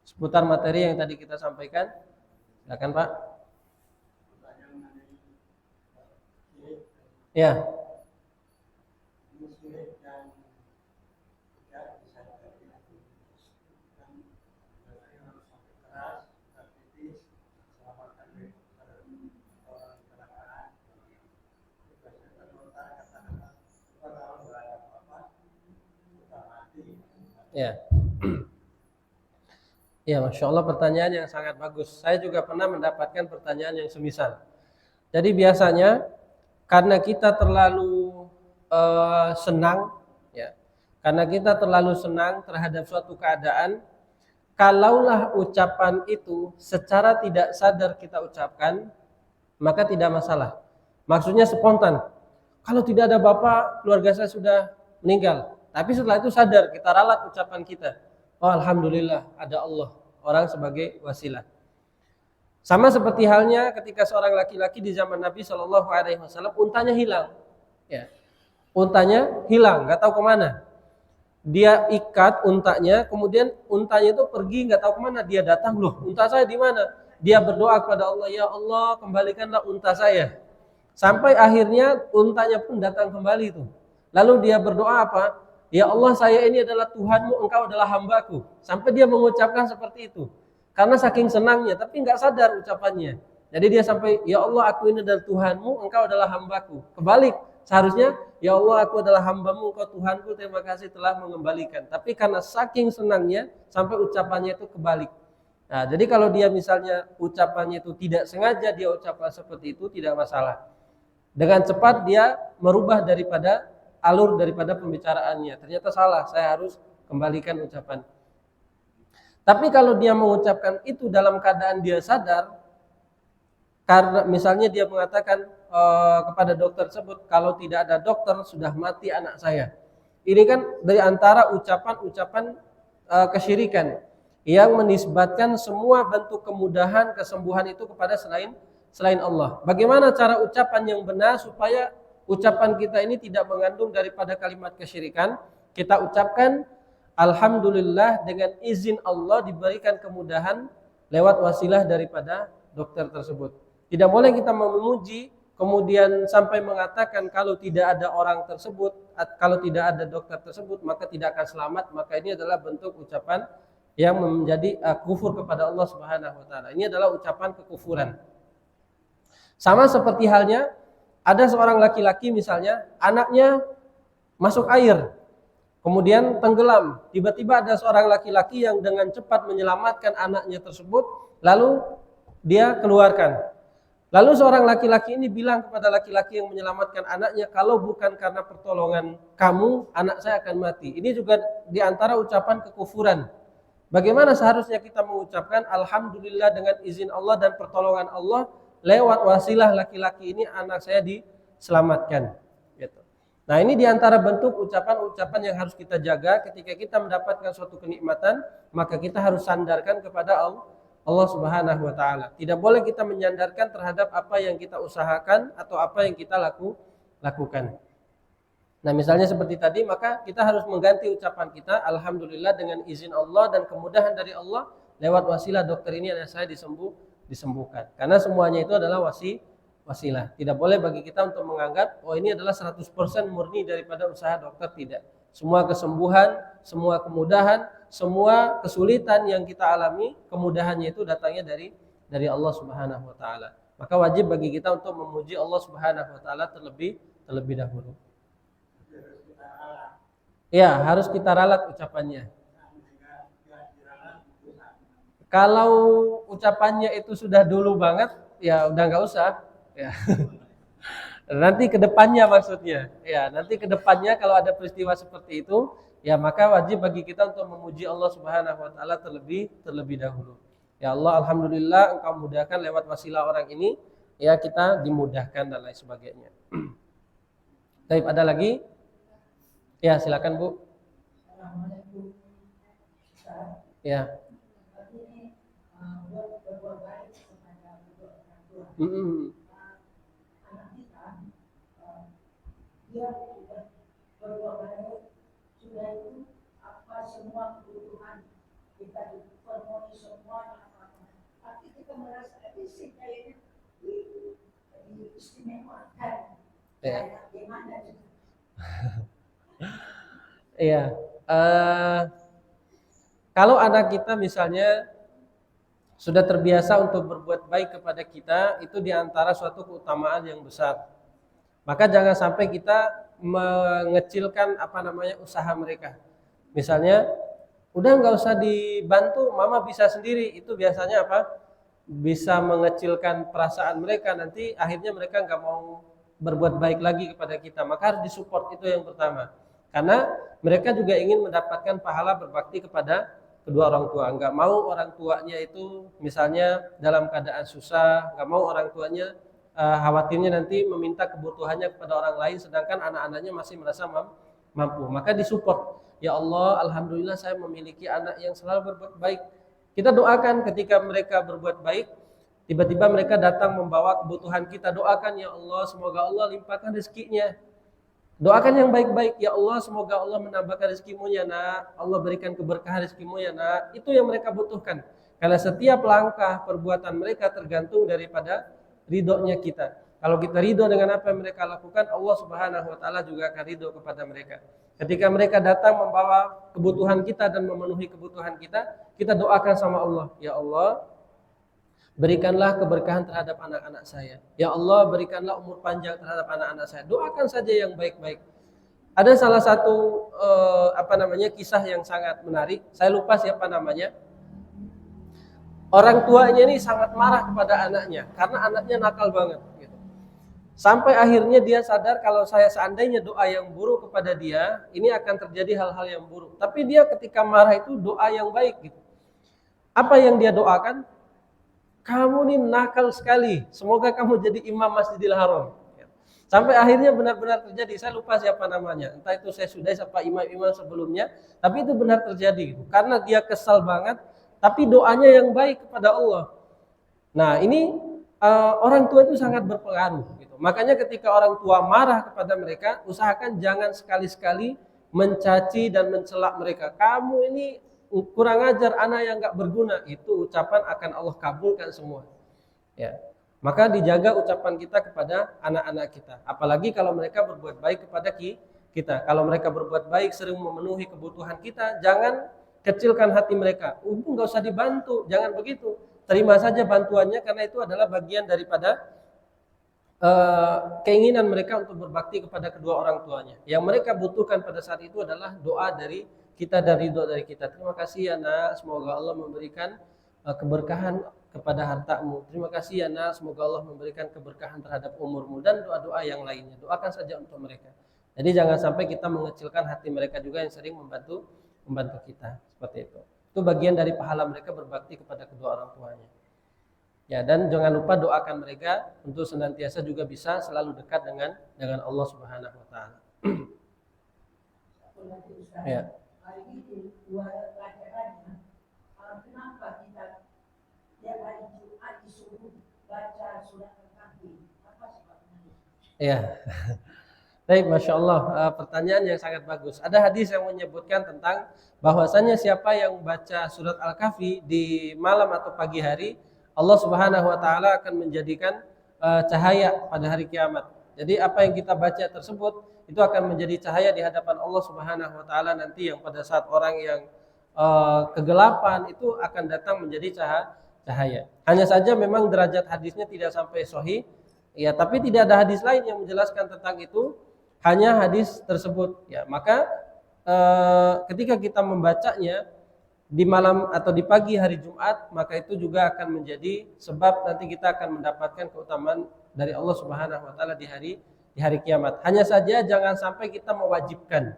seputar materi yang tadi kita sampaikan? Silakan Pak. Ya. Ya. Ya, Masya Allah, pertanyaan yang sangat bagus. Saya juga pernah mendapatkan pertanyaan yang semisal. Jadi biasanya karena kita terlalu senang, ya, karena kita terlalu senang terhadap suatu keadaan, kalaulah ucapan itu secara tidak sadar kita ucapkan, maka tidak masalah. Maksudnya spontan. Kalau tidak ada bapak, keluarga saya sudah meninggal. Tapi setelah itu sadar, kita ralat ucapan kita. Oh, alhamdulillah ada Allah, orang sebagai wasilah. Sama seperti halnya ketika seorang laki-laki di zaman Nabi SAW, untanya hilang. Ya. Untanya hilang, nggak tahu kemana. Dia ikat untanya, kemudian untanya itu pergi nggak tahu kemana. Dia datang, loh, unta saya di mana? Dia berdoa kepada Allah, ya Allah, kembalikanlah unta saya. Sampai akhirnya untanya pun datang kembali itu. Lalu dia berdoa apa? Ya Allah, saya ini adalah Tuhanmu, engkau adalah hambaku. Sampai dia mengucapkan seperti itu. Karena saking senangnya, tapi nggak sadar ucapannya. Jadi dia sampai, ya Allah, aku ini adalah Tuhanmu, engkau adalah hambaku. Kebalik, seharusnya, ya Allah, aku adalah hambamu, engkau Tuhanku, terima kasih telah mengembalikan. Tapi karena saking senangnya, sampai ucapannya itu kebalik. Nah, jadi kalau dia misalnya ucapannya itu tidak sengaja dia ucapkan seperti itu, tidak masalah. Dengan cepat dia merubah daripada alur daripada pembicaraannya. Ternyata salah, saya harus kembalikan ucapan. Tapi kalau dia mengucapkan itu dalam keadaan dia sadar, karena misalnya dia mengatakan kepada dokter tersebut, kalau tidak ada dokter sudah mati anak saya. Ini kan dari antara ucapan-ucapan kesyirikan yang menisbatkan semua bentuk kemudahan kesembuhan itu kepada selain Allah. Bagaimana cara ucapan yang benar supaya ucapan kita ini tidak mengandung daripada kalimat kesyirikan? Kita ucapkan alhamdulillah dengan izin Allah diberikan kemudahan lewat wasilah daripada dokter tersebut. Tidak boleh kita memuji kemudian sampai mengatakan kalau tidak ada orang tersebut, kalau tidak ada dokter tersebut maka tidak akan selamat. Maka ini adalah bentuk ucapan yang menjadi kufur kepada Allah Subhanahu wa taala. Ini adalah ucapan kekufuran. Sama seperti halnya ada seorang laki-laki misalnya anaknya masuk air, kemudian tenggelam. Tiba-tiba ada seorang laki-laki yang dengan cepat menyelamatkan anaknya tersebut, lalu dia keluarkan. Lalu seorang laki-laki ini bilang kepada laki-laki yang menyelamatkan anaknya, kalau bukan karena pertolongan kamu, anak saya akan mati. Ini juga diantara ucapan kekufuran. Bagaimana seharusnya kita mengucapkan alhamdulillah dengan izin Allah dan pertolongan Allah, lewat wasilah laki-laki ini anak saya diselamatkan. Gitu. Nah, ini diantara bentuk ucapan-ucapan yang harus kita jaga ketika kita mendapatkan suatu kenikmatan, maka kita harus sandarkan kepada Allah Subhanahu wa taala. Tidak boleh kita menyandarkan terhadap apa yang kita usahakan atau apa yang kita lakukan. Nah, misalnya seperti tadi, maka kita harus mengganti ucapan kita, alhamdulillah dengan izin Allah dan kemudahan dari Allah lewat wasilah dokter ini anak saya disembuhkan. Karena semuanya itu adalah wasilah. Tidak boleh bagi kita untuk menganggap oh ini adalah 100% murni daripada usaha dokter, tidak. Semua kesembuhan, semua kemudahan, semua kesulitan yang kita alami, kemudahannya itu datangnya dari Allah Subhanahu wa taala. Maka wajib bagi kita untuk memuji Allah Subhanahu wa taala terlebih dahulu. Ya, harus kita ralat ucapannya. Kalau ucapannya itu sudah dulu banget, ya udah nggak usah. Ya. Nanti ke depannya maksudnya. Ya, nanti ke depannya kalau ada peristiwa seperti itu, ya maka wajib bagi kita untuk memuji Allah Subhanahu wa taala terlebih dahulu. Ya Allah, alhamdulillah Engkau mudahkan lewat wasilah orang ini, ya kita dimudahkan dan lain sebagainya. Baik, ada lagi? Ya, silakan Bu. Ya. Dia berbuat baik sudah itu apa semua kebutuhan kita dipenuhi semua, tapi kita merasa sih kayaknya diistimewakan. Gimana? Iya. Kalau anak kita misalnya sudah terbiasa untuk berbuat baik kepada kita, itu diantara suatu keutamaan yang besar. Maka jangan sampai kita mengecilkan usaha mereka. Misalnya, udah nggak usah dibantu, mama bisa sendiri. Itu biasanya bisa mengecilkan perasaan mereka. Nanti akhirnya mereka nggak mau berbuat baik lagi kepada kita. Maka harus disupport, itu yang pertama. Karena mereka juga ingin mendapatkan pahala berbakti kepada kedua orang tua. Nggak mau orang tuanya itu misalnya dalam keadaan susah, nggak mau orang tuanya khawatirnya nanti meminta kebutuhannya kepada orang lain, sedangkan anak-anaknya masih merasa mampu. Maka disupport. Ya Allah, alhamdulillah saya memiliki anak yang selalu berbuat baik. Kita doakan ketika mereka berbuat baik, tiba-tiba mereka datang membawa kebutuhan kita. Doakan ya Allah, semoga Allah limpahkan rezekinya. Doakan yang baik-baik, ya Allah, semoga Allah menambahkan rezekimu ya nak. Allah berikan keberkahan rezekimu ya nak. Itu yang mereka butuhkan. Karena setiap langkah perbuatan mereka tergantung daripada ridhonya kita. Kalau kita ridho dengan apa yang mereka lakukan, Allah Subhanahu wa taala juga akan ridho kepada mereka. Ketika mereka datang membawa kebutuhan kita dan memenuhi kebutuhan kita, kita doakan sama Allah, ya Allah, berikanlah keberkahan terhadap anak-anak saya. Ya Allah, berikanlah umur panjang terhadap anak-anak saya. Doakan saja yang baik-baik. Ada salah satu kisah yang sangat menarik. Saya lupa siapa namanya. Orang tuanya ini sangat marah kepada anaknya karena anaknya nakal banget gitu. Sampai akhirnya dia sadar kalau saya seandainya doa yang buruk kepada dia, ini akan terjadi hal-hal yang buruk. Tapi dia ketika marah itu doa yang baik gitu. Apa yang dia doakan? Kamu ini nakal sekali, semoga kamu jadi imam Masjidil Haram. Sampai akhirnya benar-benar terjadi. Saya lupa siapa namanya, entah itu saya sudah siapa imam-imam sebelumnya, tapi itu benar terjadi gitu. Karena dia kesal banget, tapi doanya yang baik kepada Allah. Nah ini orang tua itu sangat berpengaruh gitu. Makanya ketika orang tua marah kepada mereka, usahakan jangan sekali-sekali mencaci dan mencela mereka. Kamu ini kurang ajar, anak yang gak berguna. Itu ucapan akan Allah kabulkan semua. Ya. Maka dijaga ucapan kita kepada anak-anak kita. Apalagi kalau mereka berbuat baik kepada kita. Kalau mereka berbuat baik, sering memenuhi kebutuhan kita, jangan kecilkan hati mereka. Nggak usah dibantu, jangan begitu. Terima saja bantuannya karena itu adalah bagian daripada keinginan mereka untuk berbakti kepada kedua orang tuanya. Yang mereka butuhkan pada saat itu adalah doa dari kita dan ridho dari kita. Terima kasih ya nak, semoga Allah memberikan keberkahan kepada hartamu. Terima kasih ya nak, semoga Allah memberikan keberkahan terhadap umurmu dan doa-doa yang lainnya. Doakan saja untuk mereka. Jadi jangan sampai kita mengecilkan hati mereka juga yang sering membantu kita seperti itu. Itu bagian dari pahala mereka berbakti kepada kedua orang tuanya. Ya, dan jangan lupa doakan mereka untuk senantiasa juga bisa selalu dekat dengan Allah Subhanahu wa taala. Ya. Hari ini dua pelajarannya, kenapa kita tiap hari Jumat disuruh baca surat Al-Kahfi? Apa sebabnya? Ya. Baik, Masya Allah, pertanyaan yang sangat bagus. Ada hadis yang menyebutkan tentang bahwasanya siapa yang baca surat Al-Kahfi di malam atau pagi hari, Allah Subhanahu wa taala akan menjadikan cahaya pada hari kiamat. Jadi apa yang kita baca tersebut itu akan menjadi cahaya di hadapan Allah Subhanahu wa taala nanti, yang pada saat orang yang kegelapan itu akan datang menjadi cahaya. Hanya saja memang derajat hadisnya tidak sampai sahih, ya, tapi tidak ada hadis lain yang menjelaskan tentang itu, hanya hadis tersebut, ya. Maka ketika kita membacanya di malam atau di pagi hari Jumat, maka itu juga akan menjadi sebab nanti kita akan mendapatkan keutamaan dari Allah Subhanahu wa taala di hari kiamat. Hanya saja jangan sampai kita mewajibkan.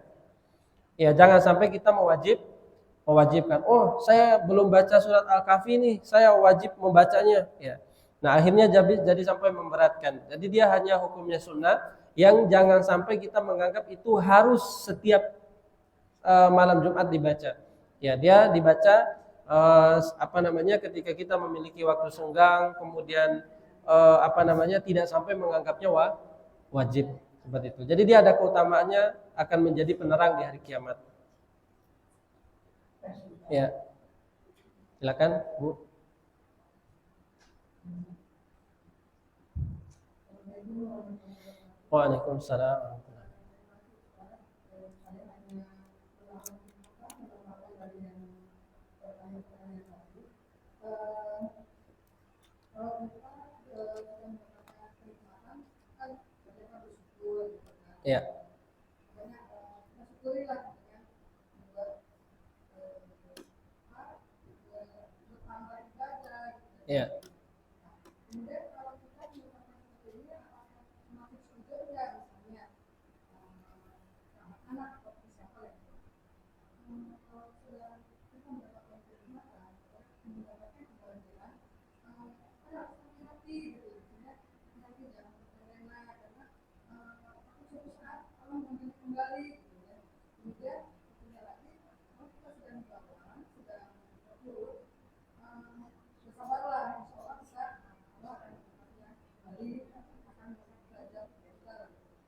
Ya, jangan sampai kita mewajibkan. Oh, saya belum baca surat Al-Kahfi nih, saya wajib membacanya, ya. Nah, akhirnya jadi sampai memberatkan. Jadi dia hanya hukumnya sunnah, yang jangan sampai kita menganggap itu harus setiap malam Jumat dibaca. Ya, dia dibaca ketika kita memiliki waktu senggang, kemudian tidak sampai menganggapnya wajib seperti itu. Jadi dia ada keutamaannya, akan menjadi penerang di hari kiamat. Ya. Silakan, Bu. Waalaikumsalam. Ya. Ya.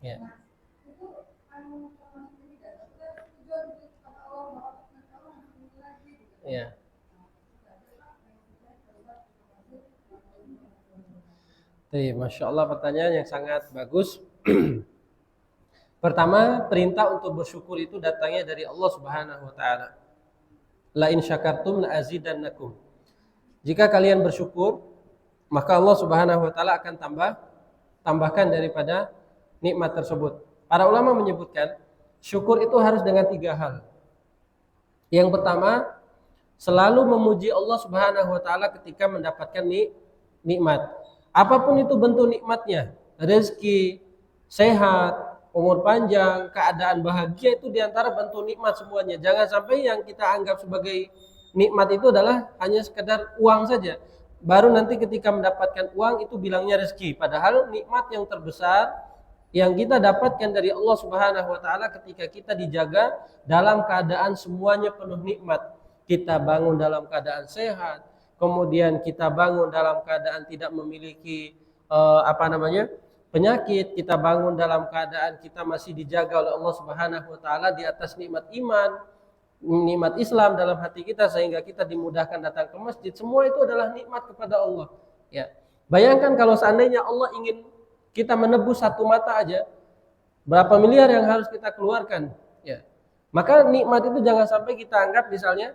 Ya. Ya. Masya Allah, pertanyaan yang sangat bagus. Pertama, perintah untuk bersyukur itu datangnya dari Allah Subhanahu wa taala. La in syakartum la azidannakum. Jika kalian bersyukur, maka Allah Subhanahu wa taala akan tambahkan daripada nikmat tersebut. Para ulama menyebutkan syukur itu harus dengan 3 hal. Yang pertama, selalu memuji Allah Subhanahu wa taala ketika mendapatkan nikmat. Apapun itu bentuk nikmatnya, rezeki, sehat, umur panjang, keadaan bahagia, itu diantara bentuk nikmat semuanya. Jangan sampai yang kita anggap sebagai nikmat itu adalah hanya sekedar uang saja. Baru nanti ketika mendapatkan uang itu bilangnya rezeki. Padahal nikmat yang terbesar yang kita dapatkan dari Allah Subhanahu wa taala ketika kita dijaga dalam keadaan semuanya penuh nikmat. Kita bangun dalam keadaan sehat, kemudian kita bangun dalam keadaan tidak memiliki penyakit, kita bangun dalam keadaan kita masih dijaga oleh Allah Subhanahu wa taala di atas nikmat iman, nikmat Islam dalam hati kita, sehingga kita dimudahkan datang ke masjid. Semua itu adalah nikmat kepada Allah, ya. Bayangkan kalau seandainya Allah ingin kita menebus 1 mata aja, berapa miliar yang harus kita keluarkan, ya. Maka nikmat itu jangan sampai kita anggap misalnya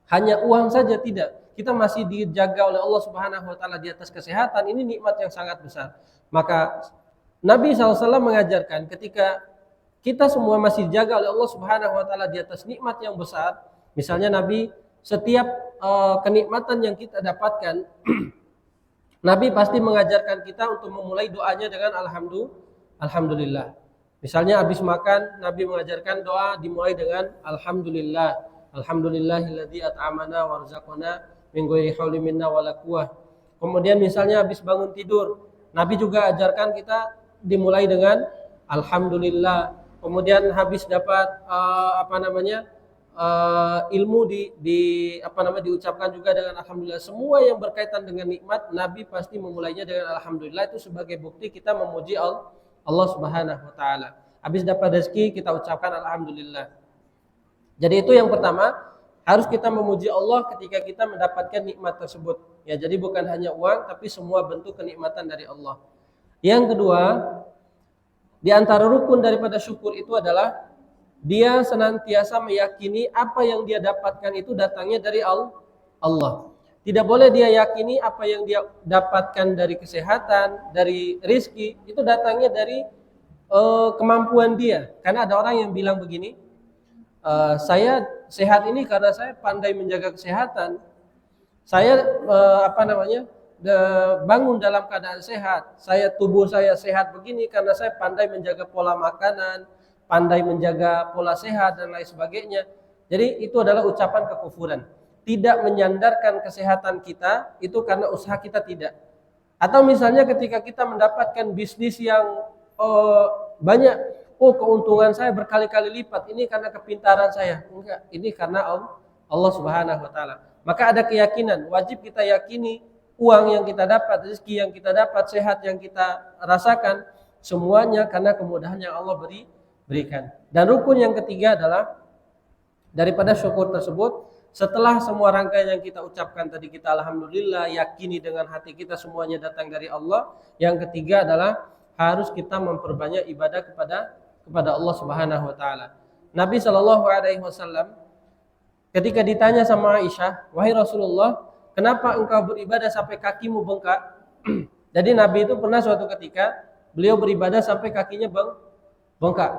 hanya uang saja, tidak. Kita masih dijaga oleh Allah Subhanahu wa taala di atas kesehatan, ini nikmat yang sangat besar. Maka Nabi SAW mengajarkan ketika kita semua masih dijaga oleh Allah Subhanahu wa taala di atas nikmat yang besar, misalnya Nabi setiap kenikmatan yang kita dapatkan Nabi pasti mengajarkan kita untuk memulai doanya dengan alhamdulillah. Misalnya habis makan, Nabi mengajarkan doa dimulai dengan alhamdulillah. Alhamdulillahilladzi at'amana warzaqana min ghairi haulin minna wala quwwah. Kemudian misalnya habis bangun tidur, Nabi juga ajarkan kita dimulai dengan alhamdulillah. Kemudian habis dapat ilmu diucapkan juga dengan alhamdulillah. Semua yang berkaitan dengan nikmat, Nabi pasti memulainya dengan alhamdulillah. Itu sebagai bukti kita memuji Allah Subhanahu wa taala. Habis dapat rezeki kita ucapkan alhamdulillah. Jadi itu yang pertama, harus kita memuji Allah ketika kita mendapatkan nikmat tersebut. Ya, jadi bukan hanya uang tapi semua bentuk kenikmatan dari Allah. Yang kedua, di antara rukun daripada syukur itu adalah dia senantiasa meyakini apa yang dia dapatkan itu datangnya dari Allah. Tidak boleh dia yakini apa yang dia dapatkan dari kesehatan, dari rizki, itu datangnya dari kemampuan dia. Karena ada orang yang bilang begini, saya sehat ini karena saya pandai menjaga kesehatan. Saya bangun dalam keadaan sehat. Tubuh saya sehat begini karena saya pandai menjaga pola makanan, pandai menjaga pola sehat dan lain sebagainya. Jadi itu adalah ucapan kekufuran. Tidak menyandarkan kesehatan kita itu karena usaha kita tidak. Atau misalnya ketika kita mendapatkan bisnis yang banyak, keuntungan saya berkali-kali lipat, ini karena kepintaran saya. Enggak, ini karena Allah Subhanahu wa taala. Maka ada keyakinan, wajib kita yakini uang yang kita dapat, rezeki yang kita dapat, sehat yang kita rasakan, semuanya karena kemudahan yang Allah berikan. Dan rukun yang ketiga adalah daripada syukur tersebut, setelah semua rangkaian yang kita ucapkan tadi, kita alhamdulillah, yakini dengan hati kita semuanya datang dari Allah. Yang ketiga adalah harus kita memperbanyak ibadah kepada Allah Subhanahu wa taala. Nabi Shallallahu alaihi wasallam ketika ditanya sama Aisyah, "Wahai Rasulullah, kenapa engkau beribadah sampai kakimu bengkak?" Jadi Nabi itu pernah suatu ketika beliau beribadah sampai kakinya bengkak.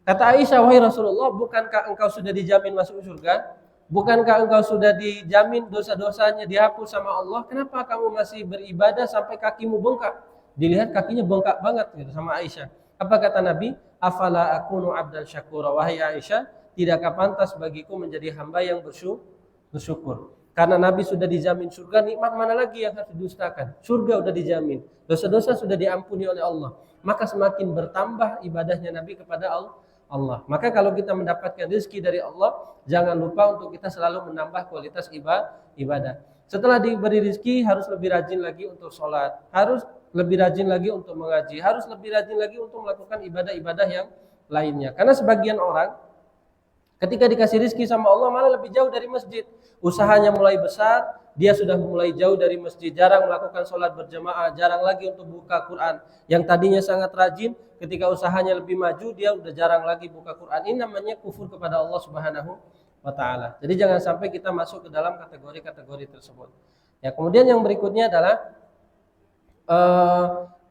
Kata Aisyah, "Wahai Rasulullah, bukankah engkau sudah dijamin masuk surga? Bukankah engkau sudah dijamin dosa-dosanya dihapus sama Allah? Kenapa kamu masih beribadah sampai kakimu bengkak?" Dilihat kakinya bengkak banget gitu sama Aisyah. Apa kata Nabi? "Afala akunu abdan syakura." Wahai Aisyah, tidakkah pantas bagiku menjadi hamba yang bersyukur? Karena Nabi sudah dijamin surga, nikmat mana lagi yang harus didustakan? Surga sudah dijamin, dosa-dosa sudah diampuni oleh Allah. Maka semakin bertambah ibadahnya Nabi kepada Allah. Maka kalau kita mendapatkan rezeki dari Allah, jangan lupa untuk kita selalu menambah kualitas ibadah. Setelah diberi rezeki, harus lebih rajin lagi untuk sholat, harus lebih rajin lagi untuk mengaji, harus lebih rajin lagi untuk melakukan ibadah-ibadah yang lainnya. Karena sebagian orang ketika dikasih rezeki sama Allah malah lebih jauh dari masjid. Usahanya mulai besar, dia sudah mulai jauh dari masjid, jarang melakukan sholat berjamaah, jarang lagi untuk buka Quran. Yang tadinya sangat rajin, ketika usahanya lebih maju, dia udah jarang lagi buka Quran. Ini namanya kufur kepada Allah Subhanahu wa taala. Jadi jangan sampai kita masuk ke dalam kategori-kategori tersebut. Ya, kemudian yang berikutnya adalah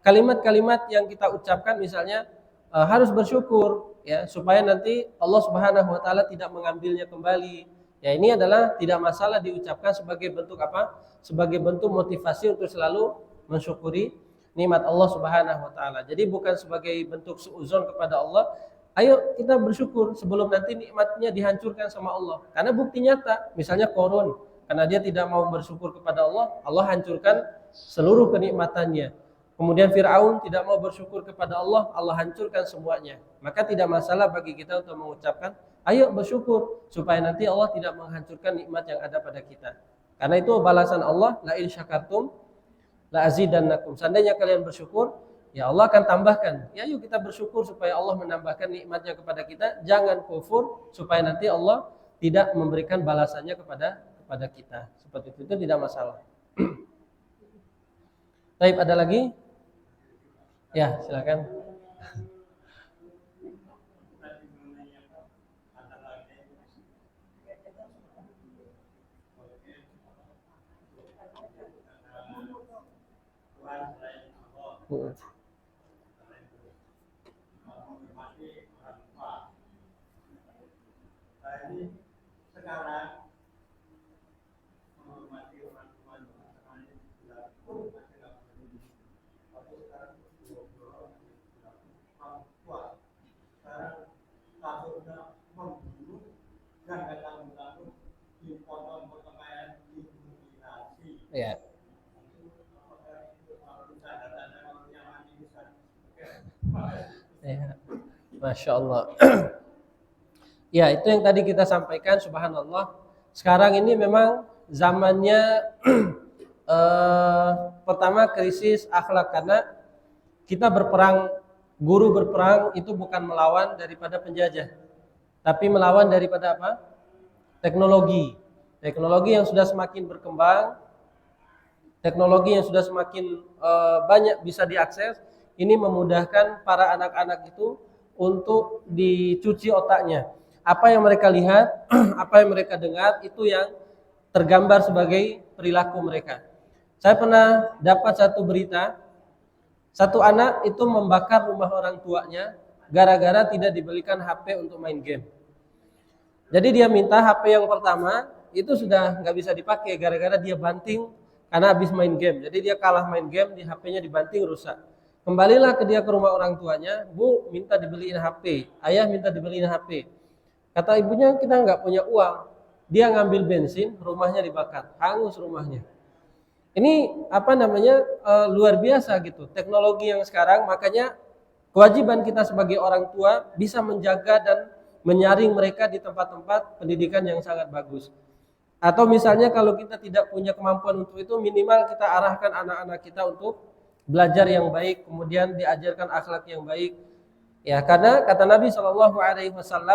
kalimat-kalimat yang kita ucapkan, misalnya harus bersyukur, ya, supaya nanti Allah Subhanahu wa taala tidak mengambilnya kembali. Ya, ini adalah tidak masalah diucapkan sebagai bentuk apa? Sebagai bentuk motivasi untuk selalu mensyukuri nikmat Allah Subhanahu wa taala. Jadi bukan sebagai bentuk suudzon kepada Allah. Ayo kita bersyukur sebelum nanti nikmatnya dihancurkan sama Allah. Karena bukti nyata, misalnya Qarun, karena dia tidak mau bersyukur kepada Allah, Allah hancurkan seluruh kenikmatannya. Kemudian Fir'aun tidak mau bersyukur kepada Allah, Allah hancurkan semuanya. Maka tidak masalah bagi kita untuk mengucapkan, ayo bersyukur supaya nanti Allah tidak menghancurkan nikmat yang ada pada kita. Karena itu balasan Allah, la in syakartum la azidannakum. Seandainya kalian bersyukur, ya Allah akan tambahkan. Ya, yuk kita bersyukur supaya Allah menambahkan nikmatnya kepada kita. Jangan kufur supaya nanti Allah tidak memberikan balasannya kepada kita. Seperti itu tidak masalah. Baik, ada lagi? Ya, silakan. Sekarang menghormati orang tua takutnya membunuh dan datang-datang dipotong-potong dimutilasi. Ya. Ya. Masya Allah. Ya, itu yang tadi kita sampaikan, subhanallah. Sekarang ini memang zamannya pertama krisis akhlak, karena kita berperang, guru berperang itu bukan melawan daripada penjajah, tapi melawan daripada apa? Teknologi. Teknologi yang sudah semakin berkembang, teknologi yang sudah semakin banyak bisa diakses, ini memudahkan para anak-anak itu untuk dicuci otaknya. Apa yang mereka lihat, apa yang mereka dengar, itu yang tergambar sebagai perilaku mereka. Saya pernah dapat satu berita, satu anak itu membakar rumah orang tuanya gara-gara tidak dibelikan HP untuk main game. Jadi dia minta HP yang pertama itu sudah nggak bisa dipakai gara-gara dia banting karena habis main game. Jadi dia kalah main game, di HP-nya dibanting rusak. Kembalilah ke rumah orang tuanya, Bu minta dibeliin HP, ayah minta dibeliin HP. Kata ibunya kita nggak punya uang. Dia ngambil bensin, rumahnya dibakar, hangus rumahnya. Ini apa namanya luar biasa gitu. Teknologi yang sekarang, makanya kewajiban kita sebagai orang tua bisa menjaga dan menyaring mereka di tempat-tempat pendidikan yang sangat bagus. Atau misalnya kalau kita tidak punya kemampuan untuk itu, minimal kita arahkan anak-anak kita untuk belajar yang baik, kemudian diajarkan akhlak yang baik. Ya, karena kata Nabi SAW,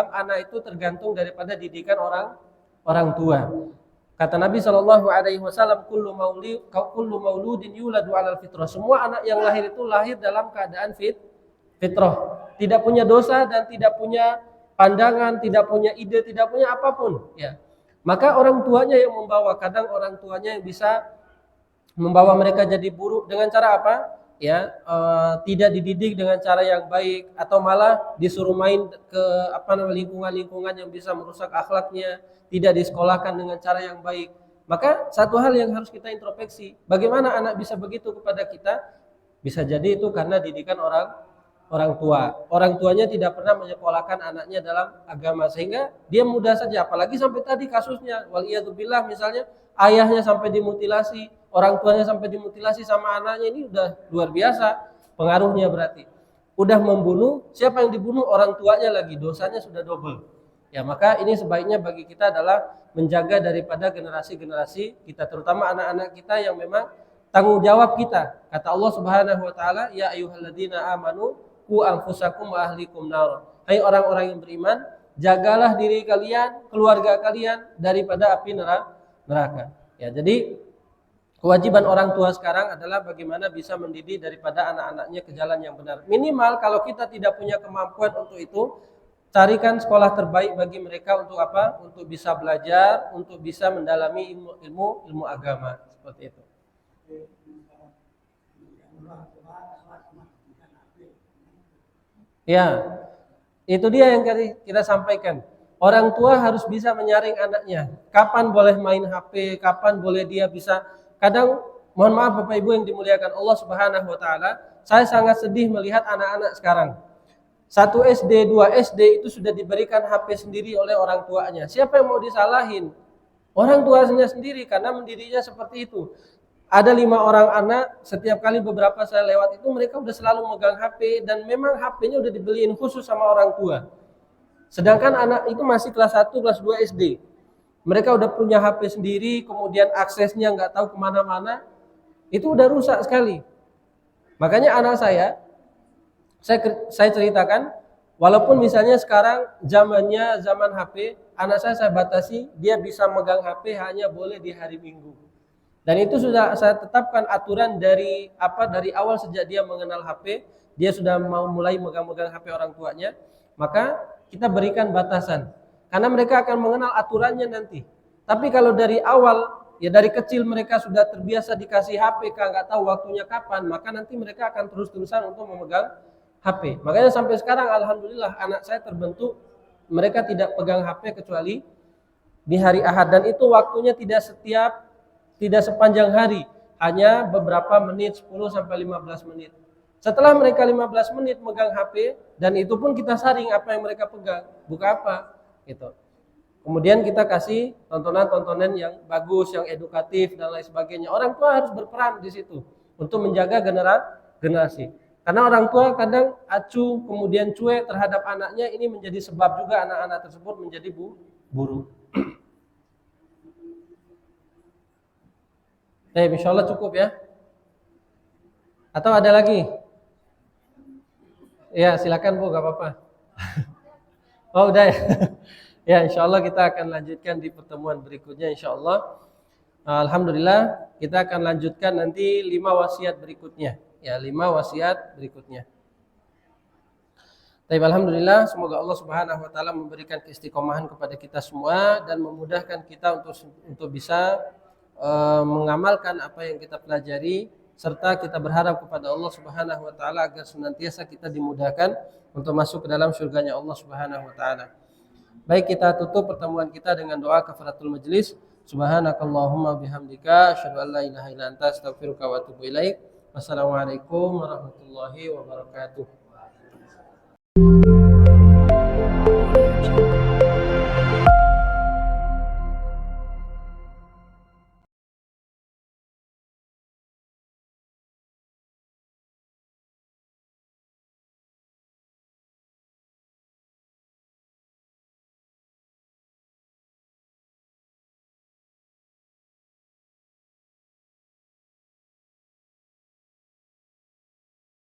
anak itu tergantung daripada didikan orang tua. Kata Nabi SAW, kullu mauludin yuladu 'alal fitrah. Semua anak yang lahir itu lahir dalam keadaan fitrah, tidak punya dosa dan tidak punya pandangan, tidak punya ide, tidak punya apapun, ya. Maka orang tuanya yang membawa, kadang orang tuanya yang bisa membawa mereka jadi buruk dengan cara apa? Ya, tidak dididik dengan cara yang baik, atau malah disuruh main ke lingkungan-lingkungan yang bisa merusak akhlaknya, tidak disekolahkan dengan cara yang baik. Maka satu hal yang harus kita introspeksi, bagaimana anak bisa begitu kepada kita? Bisa jadi itu karena didikan orang tua. Orang tuanya tidak pernah menyekolahkan anaknya dalam agama, sehingga dia mudah saja. Apalagi sampai tadi kasusnya, waliyadzubillah, misalnya ayahnya sampai dimutilasi, orang tuanya sampai dimutilasi sama anaknya, ini udah luar biasa pengaruhnya. Berarti udah membunuh, siapa yang dibunuh? Orang tuanya lagi, dosanya sudah double. Ya, maka ini sebaiknya bagi kita adalah menjaga daripada generasi-generasi kita, terutama anak-anak kita yang memang tanggung jawab kita. Kata Allah Subhanahu wa taala, ya ayyuhalladzina amanu qu anfusakum wa ahlikum nar. Hai orang-orang yang beriman, jagalah diri kalian, keluarga kalian daripada api neraka. Ya, jadi kewajiban orang tua sekarang adalah bagaimana bisa mendidik daripada anak-anaknya ke jalan yang benar. Minimal kalau kita tidak punya kemampuan untuk itu, carikan sekolah terbaik bagi mereka untuk apa? Untuk bisa belajar, untuk bisa mendalami ilmu agama, seperti itu. Ya, itu dia yang kita sampaikan. Orang tua harus bisa menyaring anaknya. Kapan boleh main HP, kapan boleh dia bisa. Kadang, mohon maaf Bapak Ibu yang dimuliakan Allah Subhanahu wa taala, saya sangat sedih melihat anak-anak sekarang. 1 SD, 2 SD itu sudah diberikan HP sendiri oleh orang tuanya. Siapa yang mau disalahin? Orang tuanya sendiri, karena mendidiknya seperti itu. Ada 5 orang anak, setiap kali beberapa saya lewat itu mereka udah selalu megang HP, dan memang HP-nya udah dibeliin khusus sama orang tua. Sedangkan anak itu masih kelas 1, kelas 2 SD. Mereka udah punya HP sendiri, kemudian aksesnya nggak tahu kemana-mana. Itu udah rusak sekali. Makanya anak saya ceritakan, walaupun misalnya sekarang zamannya zaman HP, anak saya batasi, dia bisa megang HP hanya boleh di hari Minggu. Dan itu sudah saya tetapkan aturan dari awal sejak dia mengenal HP, dia sudah mau mulai megang-megang HP orang tuanya, maka kita berikan batasan. Karena mereka akan mengenal aturannya nanti. Tapi kalau dari awal, ya dari kecil mereka sudah terbiasa dikasih HP, nggak tahu waktunya kapan, maka nanti mereka akan terus-terusan untuk memegang HP. Makanya sampai sekarang alhamdulillah anak saya terbentuk, mereka tidak pegang HP kecuali di hari Ahad. Dan itu waktunya tidak sepanjang hari, hanya beberapa menit, 10-15 menit. Setelah mereka 15 menit megang HP, dan itu pun kita saring apa yang mereka pegang, buka apa, gitu. Kemudian kita kasih tontonan-tontonan yang bagus, yang edukatif dan lain sebagainya. Orang tua harus berperan di situ untuk menjaga generasi. Karena orang tua kadang acuh, kemudian cuek terhadap anaknya, ini menjadi sebab juga anak-anak tersebut menjadi buruk. Insya Allah cukup ya. Atau ada lagi? Ya, silakan Bu, gak apa-apa. Oh, udah ya. Ya, insya Allah kita akan lanjutkan di pertemuan berikutnya insya Allah. Alhamdulillah, kita akan lanjutkan nanti 5 wasiat berikutnya. Ya, 5 wasiat berikutnya. Tapi alhamdulillah, semoga Allah Subhanahu wa taala memberikan keistiqomahan kepada kita semua dan memudahkan kita untuk bisa mengamalkan apa yang kita pelajari, serta kita berharap kepada Allah Subhanahu wa taala agar senantiasa kita dimudahkan untuk masuk ke dalam surganya Allah Subhanahu wa taala. Baik, kita tutup pertemuan kita dengan doa kafaratul majlis. Subhanakallahumma bihamdika asyhadu an la ilaha illa anta astaghfiruka wa atubu ilaik. Wassalamualaikum warahmatullahi wabarakatuh.